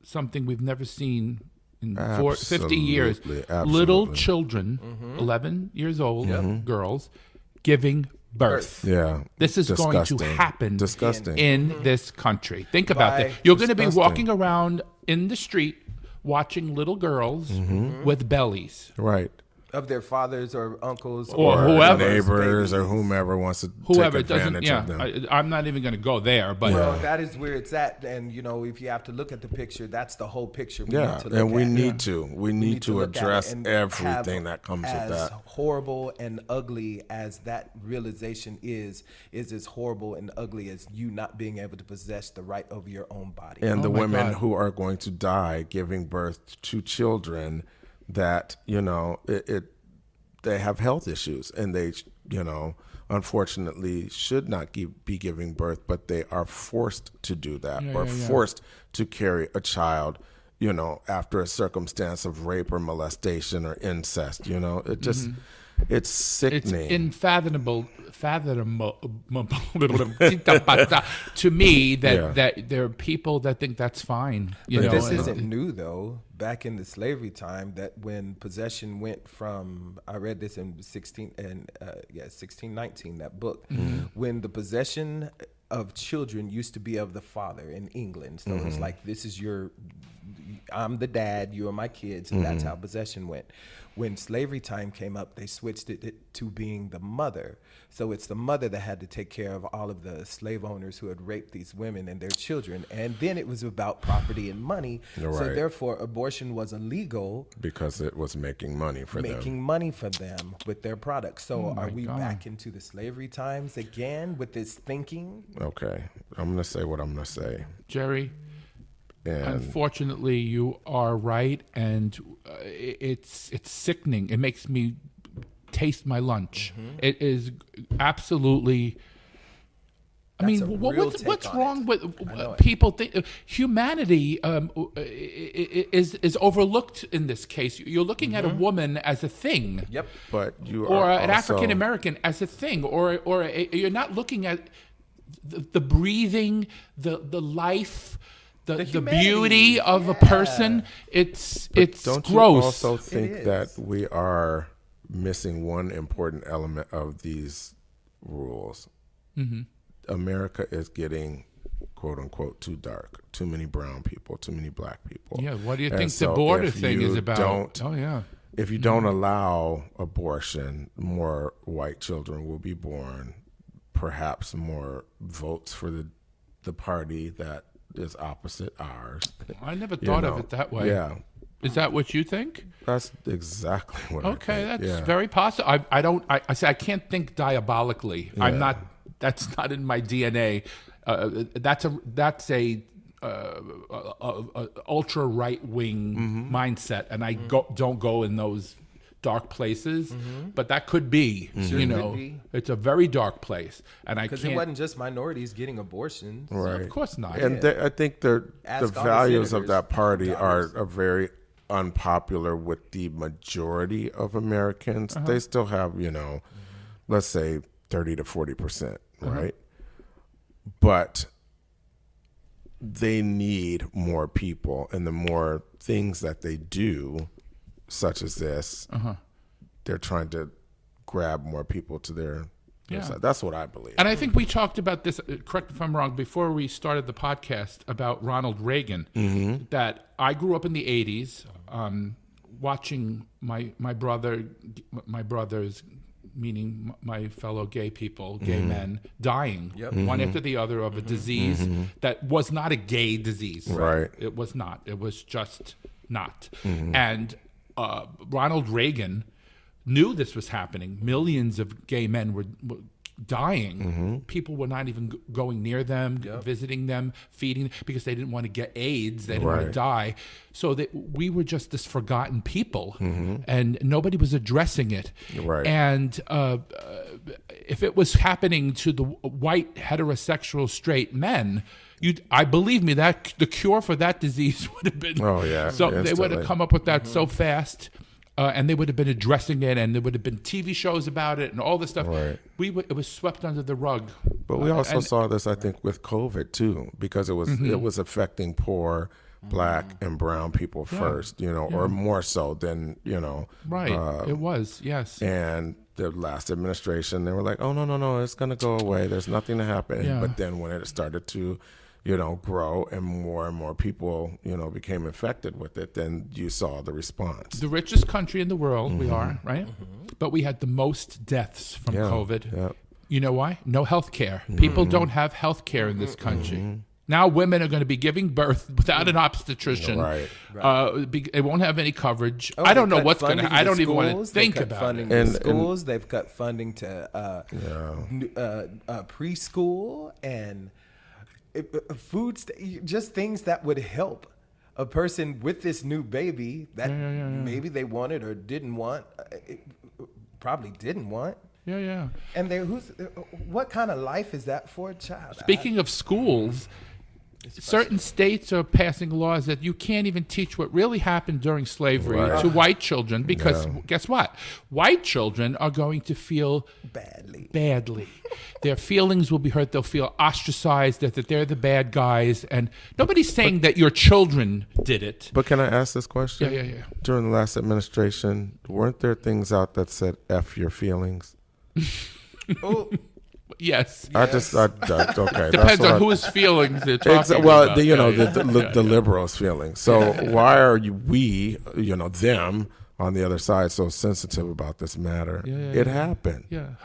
something we've never seen in 50 years? Absolutely. Little children, 11 years old, girls, giving birth. Yeah. This is going to Disgusting. happen Disgusting. in this country. Think about that. By- You're going to be Disgusting. walking around in the street watching little girls with bellies. Right. Of their fathers or uncles Or whoever. Neighbors or whomever wants to Whoever take doesn't, advantage of them. I'm not even going to go there, but Well, that is where it's at. And, if you have to look at the picture, that's the whole picture we need Yeah, to look and we at. need to. We need to look at it address and everything have that comes with as that. horrible and ugly as that realization is as horrible and ugly as you not being able to possess the right over your own body. And the my women God. who are going to die giving birth to children that, they have health issues and they, unfortunately should not be giving birth, but they are forced to do that forced to carry a child, after a circumstance of rape or molestation or incest. It just, it's it's sickening. unfathomable to me that there are people that think that's fine. But this and- isn't new, though. Back in the slavery time, that when possession went from, I read this in 1619, that book, when the possession of children used to be of the father in England. So it's like, I'm the dad, you are my kids, and that's how possession went. When slavery time came up, they switched it to being the mother. So it's the mother that had to take care of all of the slave owners who had raped these women and their children. And then it was about property and money. You're So right. therefore, abortion was illegal, Because it was making money for them. making money for them with their products. So my are we God. back into the slavery times again with this thinking? Okay. I'm going to say what I'm going to say. Jerry, And unfortunately, you are right, and it's sickening. It makes me taste my lunch. It is absolutely. I That's a mean, real what's take on wrong it. with I know it. people? Humanity is overlooked in this case. You're looking at a woman as a thing. Yep. but you Or are an also- African American as a thing, you're not looking at the breathing, the life, the humanity, beauty of a person. It's Don't gross. you also think It that is. we are missing one important element of these rules? America is getting, quote unquote, too dark. Too many brown people, too many black people. Yeah, what do you And think so the border if thing you is about? don't- Oh yeah. If you don't allow abortion, more white children will be born. Perhaps more votes for the party that is opposite ours. I never You thought of know, it that way. Yeah, Is that what you think? that's exactly what I Okay, think. that's yeah. very possible. I say I can't think diabolically. I'm not. That's not in my DNA. That's a ultra right wing mindset, and I don't go in those dark places. But that could be. could be. It's a very dark place, and I Because can't. it wasn't just minorities getting abortions. Right. Of course not. And I think the Ask all the values of senators, that party are dollars. very unpopular with the majority of Americans. They still have, let's say 30 to 40%, right? But they need more people, and the more things that they do, such as this, they're trying to grab more people to their side. That's what I believe. And I think we talked about this, correct me if I'm wrong, before we started the podcast about Ronald Reagan, that I grew up in the 80s watching my brothers, meaning my fellow gay people, gay men, dying one after the other of a disease that was not a gay disease. Right. It was not. It was just not. And Ronald Reagan knew this was happening. Millions of gay men were dying. People were not even going near them, visiting them, feeding, because they didn't want to get AIDS. They didn't want to die. So that we were just this forgotten people, and nobody was addressing it. Right. And if it was happening to the white heterosexual straight men, I believe me, that the cure for that disease would have been. Oh yeah. So they would have come up with that so fast. And they would have been addressing it, and there would have been TV shows about it, and all this stuff. Right. It was swept under the rug. But we also saw this, I think, with COVID too, because it was affecting poor Black and brown people first, or more so than Right. It was, yes. And the last administration, they were like, "Oh no, it's going to go away. There's nothing to happen." Yeah. But then when it started to grow and more people, became infected with it, then you saw the response. The richest country in the world, we are, right? But we had the most deaths from COVID. Yeah. You know why? No health care. People don't have health care in this country. Now women are going to be giving birth without an obstetrician. Right. They won't have any coverage. I don't know what's going to. I don't even want to think about funding it. to schools. They've cut funding to preschool and just things that would help a person with this new baby that maybe they wanted or didn't want, probably didn't want. Yeah. And what kind of life is that for a child? Speaking of schools, certain states are passing laws that you can't even teach what really happened during slavery to white children because guess what? White children are going to feel badly. Their feelings will be hurt. They'll feel ostracized, that they're the bad guys. And nobody's saying that your children did it. But can I ask this question? Yeah. During the last administration, weren't there things out that said "F your feelings"? Oh. Okay. Yes. Depends on whose feelings they're talking about. The liberals' feelings. So why are we, them on the other side, so sensitive about this matter? It happened. Yeah,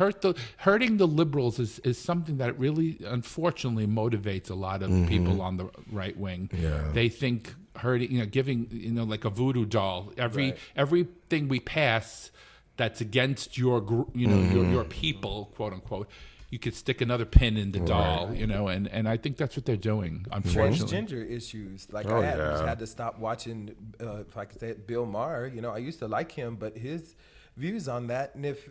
hurting the liberals is something that really, unfortunately, motivates a lot of people on the right wing. Yeah. They think hurting, giving, like a voodoo doll. Everything we pass that's against your, your people, quote unquote, you could stick another pin in the doll, and I think that's what they're doing, unfortunately. Transgender issues. I had to stop watching, if I could say it, Bill Maher. I used to like him, but his views on that, and if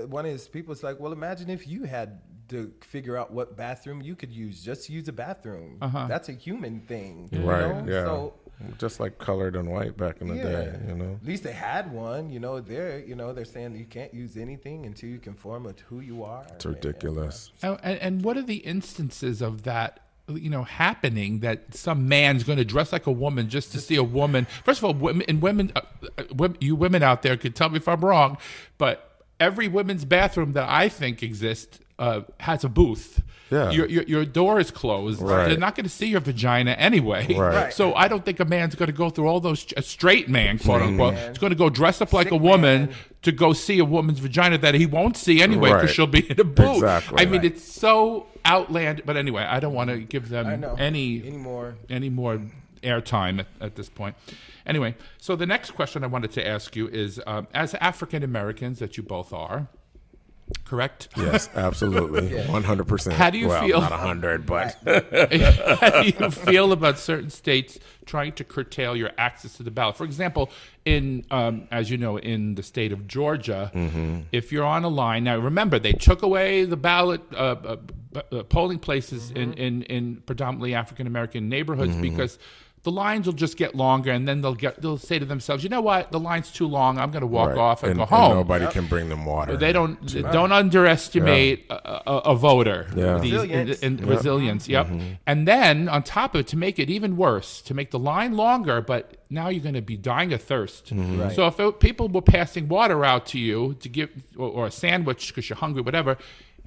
one of his people is like, well, imagine if you had to figure out what bathroom you could use. Just use a bathroom. That's a human thing. Right, yeah. So, just like colored and white back in the day, At least they had one, they're saying that you can't use anything until you conform with who you are. It's ridiculous. And what are the instances of that, happening, that some man's going to dress like a woman just to see a woman? First of all, women, you women out there could tell me if I'm wrong, but every women's bathroom that I think exists has a booth. Yeah. Your door is closed. Right. They're not going to see your vagina anyway. Right. So I don't think a man's going to go through all those, a straight man, quote unquote, is going to go dress up like a woman to go see a woman's vagina that he won't see anyway because she'll be in a booth. Exactly. I mean, it's so outlandish. But anyway, I don't want to give them any more airtime at this point. Anyway, so the next question I wanted to ask you is, as African Americans that you both are, correct? Yes, absolutely. 100%. How do you feel? Not 100, but how do you feel about certain states trying to curtail your access to the ballot? For example, as you know, in the state of Georgia, if you're on a line, now remember, they took away the ballot polling places in predominantly African-American neighborhoods because the lines will just get longer, and then they'll say to themselves, you know what, the line's too long. I'm going to walk off and go home. And nobody can bring them water. They don't underestimate a voter. Yeah. Resilience. Yep. And then on top of it, to make it even worse, to make the line longer, but now you're going to be dying of thirst. Right. So if people were passing water out to you to give, or a sandwich because you're hungry, whatever.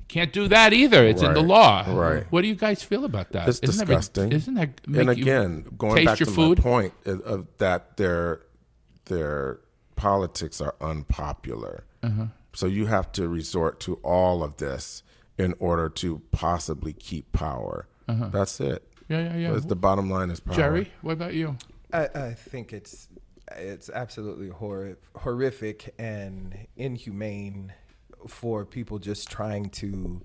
Can't do that either. It's in the law. Right. What do you guys feel about that? It's disgusting. Isn't that and again, going back to food? my point of that their politics are unpopular. So you have to resort to all of this in order to possibly keep power. That's it. Yeah. The bottom line is power. Jerry, what about you? I think it's absolutely horrific and inhumane for people just trying to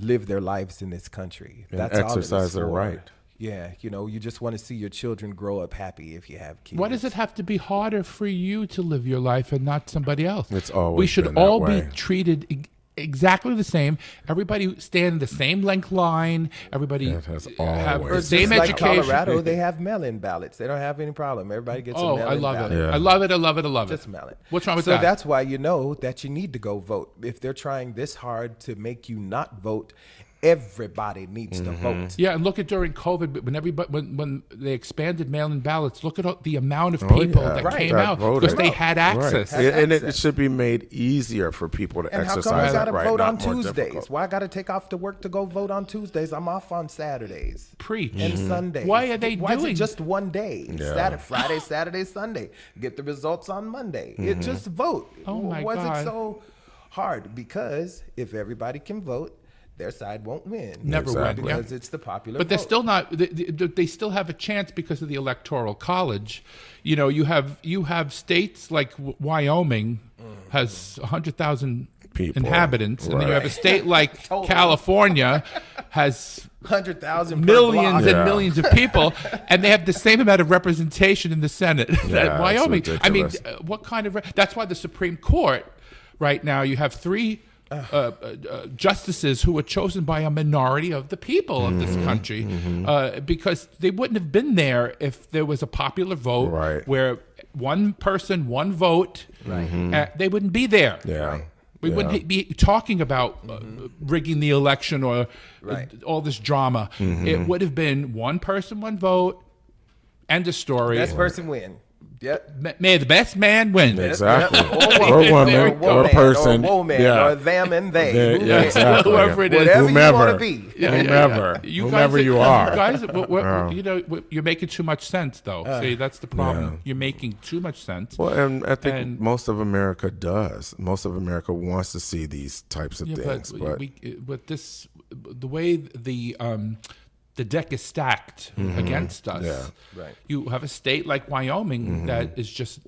live their lives in this country. And That's all exercise their for. right. Yeah, you just want to see your children grow up happy if you have kids. Why does it have to be harder for you to live your life and not somebody else? It's always we should been that all way. be treated exactly the same. Everybody stand in the same length line. Everybody It has have always the same Just like education. Colorado, they have mail-in ballots. They don't have any problem. Everybody gets a Oh, mail-in I love ballot. it. Yeah. I love it. I love it. I love Just it. mail it. What's wrong with so that? that's why you know that you need to go vote. If they're trying this hard to make you not vote, everybody needs to vote. Yeah, and look at during COVID when they expanded mail-in ballots. Look at the amount of people that Right. came That out voted. because they had access. Right. And it access. should be made easier for people to And how exercise come I that gotta right, vote on not more Tuesdays? difficult. Why I gotta take off to work to go vote on Tuesdays? I'm off on Saturdays Preach. and Sundays. Why are they Why is doing- it just one day? Yeah. Friday, Saturday, Sunday. Get the results on Monday. It just vote. Oh, my Was God. it so hard? Because if everybody can vote, their side won't win. Never Exactly. win. Yeah. Because it's the popular But they're vote. still not. They still have a chance because of the electoral college. You know, you have states like Wyoming has 100,000 People. inhabitants, and then you have a Right. state like California has 100,000 millions Yeah. and millions of people, and they have the same amount of representation in the Senate Yeah, that it's Wyoming. I mean, ridiculous. what kind of? That's why the Supreme Court right now you have three justices who were chosen by a minority of the people of this country, because they wouldn't have been there if there was a popular vote Right. where one person, one vote. They wouldn't be there. Yeah. We wouldn't be talking about rigging the election or all this drama. It would have been one person, one vote, end of story. Best person win. Yep. May the best man win. Exactly. Or Or woman, Very or person. or woman, Yeah. or them and they. Yeah, exactly. Whoever it is. Whatever Whomever. you want to be. Whomever. Whomever you are. You guys, you know, you're making too much sense, though. See, that's the problem. Yeah. You're making too much sense. Well, and I think And- most of America does. Most of America wants to see these types of Yeah, things. But but the way the deck is stacked against us. Yeah. Right. You have a state like Wyoming that is just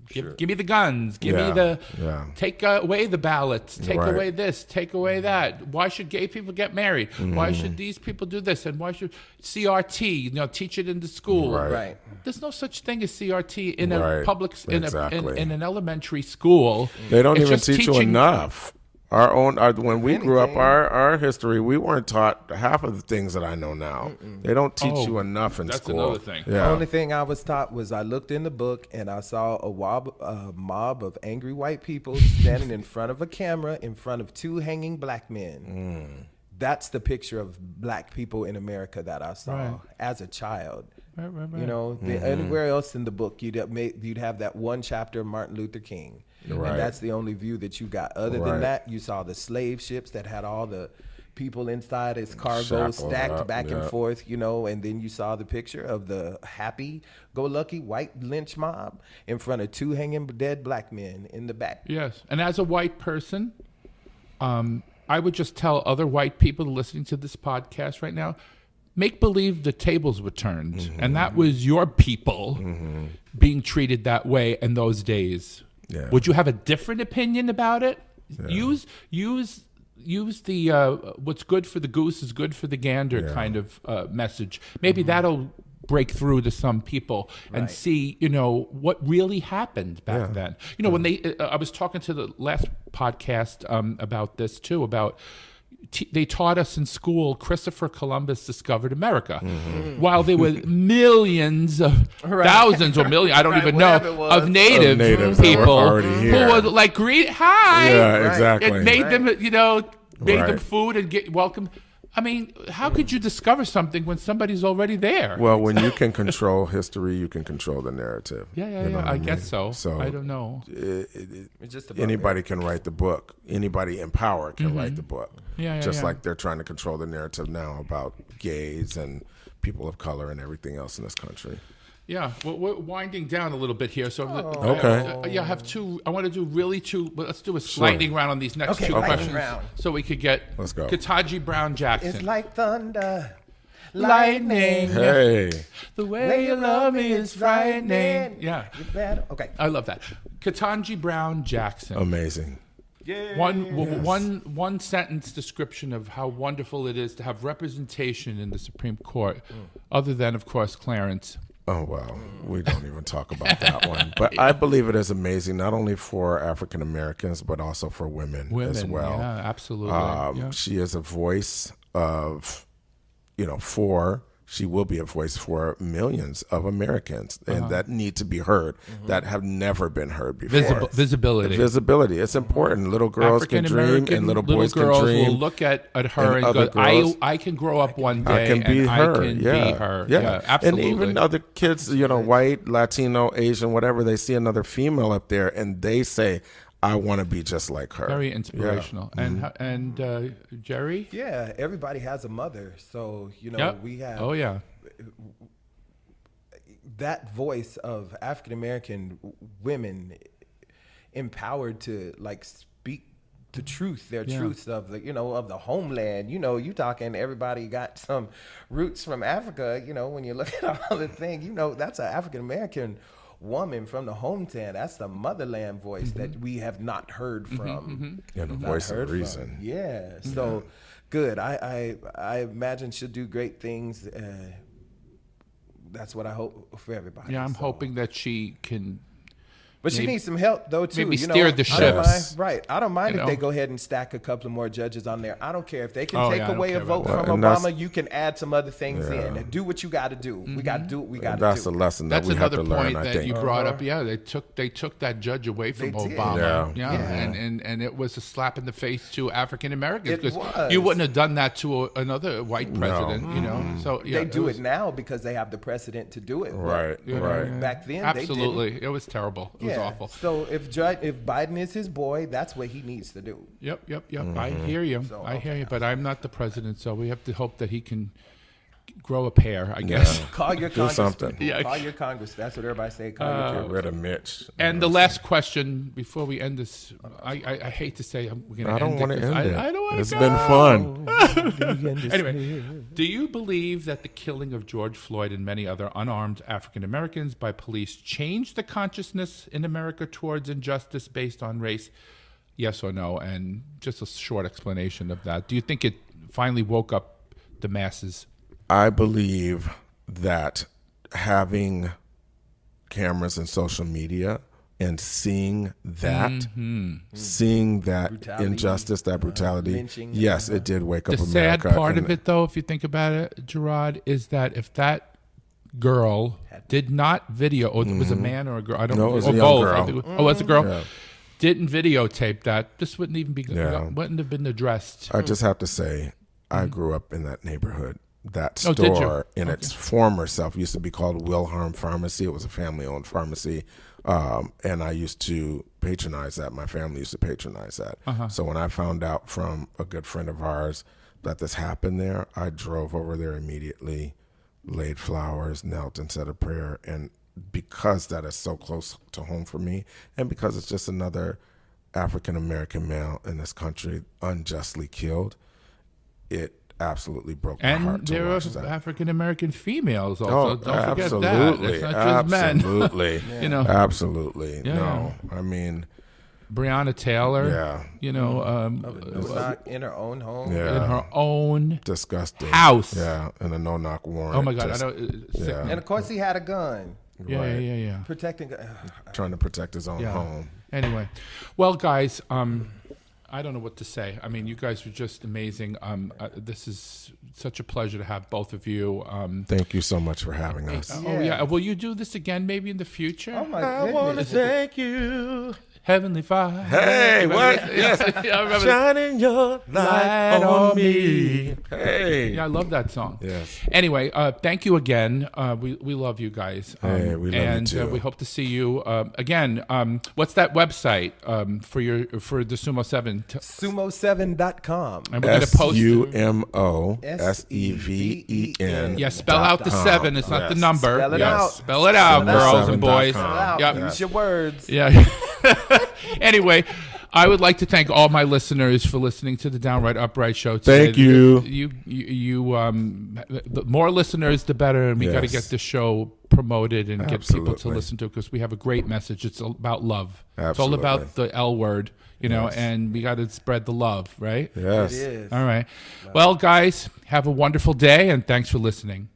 give me the guns, give Yeah. me the Yeah. take away the ballots, take Right. away this, take away that. Why should gay people get married? Why should these people do this? And why should CRT? Teach it in the school. Right. Right. There's no such thing as CRT in a Right. public Exactly. in an elementary school. they don't It's even just teach you teaching- enough. When we grew up, anything. our history, we weren't taught half of the things that I know now. They don't teach Oh, you enough in that's school. another thing. The Yeah. only thing I was taught was I looked in the book and I saw a mob of angry white people standing in front of a camera in front of two hanging black men. That's the picture of black people in America that I saw Right. as a child. Right. You know, anywhere else in the book, you'd have that one chapter of Martin Luther King. Right. And that's the only view that you got. Other Right. than that, you saw the slave ships that had all the people inside as cargo Shackled stacked up, back and yeah. forth, and then you saw the picture of the happy-go-lucky white lynch mob in front of two hanging dead black men in the back. Yes, and as a white person, I would just tell other white people listening to this podcast right now, make believe the tables were turned, and that was your people being treated that way in those days. Yeah. Would you have a different opinion about it? Use the what's good for the goose is good for the gander kind of message. Maybe that'll break through to some people and see, what really happened back then. When I was talking to the last podcast about this too, about they taught us in school Christopher Columbus discovered America, while there were millions of thousands or millions, I don't even know, of native natives that were people already who here. were like, hi. Yeah, exactly. It made them, made them Right. food and get welcome. I mean, how could you discover something when somebody's already there? Well, when you can control history, you can control the narrative. Yeah, You know what I mean? guess so. So I don't know. It's just about Anybody can write the book. Anybody in power can write the book. Yeah, Just like they're trying to control the narrative now about gays and people of color and everything else in this country. Yeah, well, we're winding down a little bit here. So, Okay. I have two. I want to do really two. But let's do a lightning round on these next two lightning questions, round. so we could get. Let's go. Kataji Brown Jackson. It's like thunder, lightning. Hey. The way you love me is frightening. Yeah, You better. Okay. I love that. Katanji Brown Jackson. Amazing. One sentence description of how wonderful it is to have representation in the Supreme Court, other than, of course, Clarence. Oh, well, we don't even talk about that one. But I believe it is amazing, not only for African Americans, but also for women as well. Yeah, absolutely. She is a voice of, she will be a voice for millions of Americans and that need to be heard, that have never been heard before. Visibility. Visibility. It's important. Little girls can dream and little boys girls can dream. will look at her and other go, girls, I can grow up one day I can be and her. I can be her. Yeah, absolutely. And even other kids, white, Latino, Asian, whatever, they see another female up there and they say, I want to be just like her. Very inspirational. Yeah. And Jerry? Yeah, everybody has a mother, so we have. Oh yeah. That voice of African American women empowered to speak the truth, their truths of the of the homeland. You talking, everybody got some roots from Africa. When you look at all the things, that's an African American woman from the hometown. That's the motherland voice that we have not heard from. And the voice of reason. Yeah. So good. I imagine she'll do great things. That's what I hope for everybody. Yeah, I'm hoping that she can. But she needs some help, though, too. Maybe steer the I don't ships. mind, right. I don't mind if they go ahead and stack a couple of more judges on there. I don't care. If they can Oh, take yeah, I don't away a care vote about from that. Obama, you can add some other things in. Do what you got to do. We got to do what we got to do. That's a lesson that That's we have to another learn, point I that think. you brought up. Yeah, they took that judge away from They did. Obama. Yeah. And it was a slap in the face to African Americans It because was. you wouldn't have done that to another white president. So yeah, They do was- it now because they have the precedent to do it. But, Right. Back then, Absolutely, they didn't. it was terrible. It was awful. So if Biden is his boy, that's what he needs to do. Yep. I hear you. So, I hear you. But I'm not the president, so we have to hope that he can grow a pair, I guess. Call your Do Congress. something. Yeah. Call your Congress. That's what everybody say. Call your Get Congress. rid of Mitch. And the last question before we end this, I hate to say we're going to I don't want to end it. I don't want to. It's been fun. Anyway, do you believe that the killing of George Floyd and many other unarmed African Americans by police changed the consciousness in America towards injustice based on race? Yes or no? And just a short explanation of that. Do you think it finally woke up the masses? I believe that having cameras and social media and seeing that Brutality. injustice, that brutality, lynching. yes, it did wake up The America. sad part and of it, though, if you think about it, Jarrod, is that if that girl did not video, or it was a man or a girl, I don't No, know, it was or a young both. girl. I think it was a girl. Yeah. Didn't videotape that. This wouldn't even be wouldn't have been addressed. I just have to say, I grew up in that neighborhood. That Oh, did you? store in its former self used to be called Wilhelm Pharmacy. It was a family-owned pharmacy, and I used to patronize that. My family used to patronize that. So when I found out from a good friend of ours that this happened there, I drove over there immediately, laid flowers, knelt and said a prayer. And because that is so close to home for me, and because it's just another African-American male in this country unjustly killed, it absolutely broke my heart And to there are watch that. African American females also. Oh, Don't forget absolutely, that. It's not just men. absolutely, You know, absolutely. Yeah. No, I mean, Breonna Taylor. yeah, You know, Was not in her own home. yeah, in her own disgusting house. Yeah, and a no-knock warrant. Oh my God! just I know. yeah. And of course, he had a gun Yeah. protecting. trying to protect his own home. Anyway, well, guys, I don't know what to say. I mean, you guys are just amazing. This is such a pleasure to have both of you. Thank you so much for having us. Oh yeah, will you do this again maybe in the future? Oh my I want to goodness. thank you. Heavenly Father. Hey, what? Yes. Yeah, I remember. Shining your light on me. Hey. Yeah, I love that song. Yes. Anyway, thank you again. We love you guys. Hey, we love you and too. we hope to see you again. What's that website for the Sumo 7? Sumo7.com. And we're going to post. SUMOSEVEN. Yeah, spell out the 7. It's not the number. Spell it Yeah, out. spell it out, girls and boys. Sumo7.com. Yep. Use your words. Yeah. Anyway, I would like to thank all my listeners for listening to the Downright Upright Show today. Thank you. The more listeners, the better, and we got to Yes. get this show promoted and get people to Absolutely. listen to it because we have a great message. It's all about love. It's all Absolutely. about the L word, Yes. and we got to spread the love, right? Yes. It is. All right. Well, guys, have a wonderful day, and thanks for listening.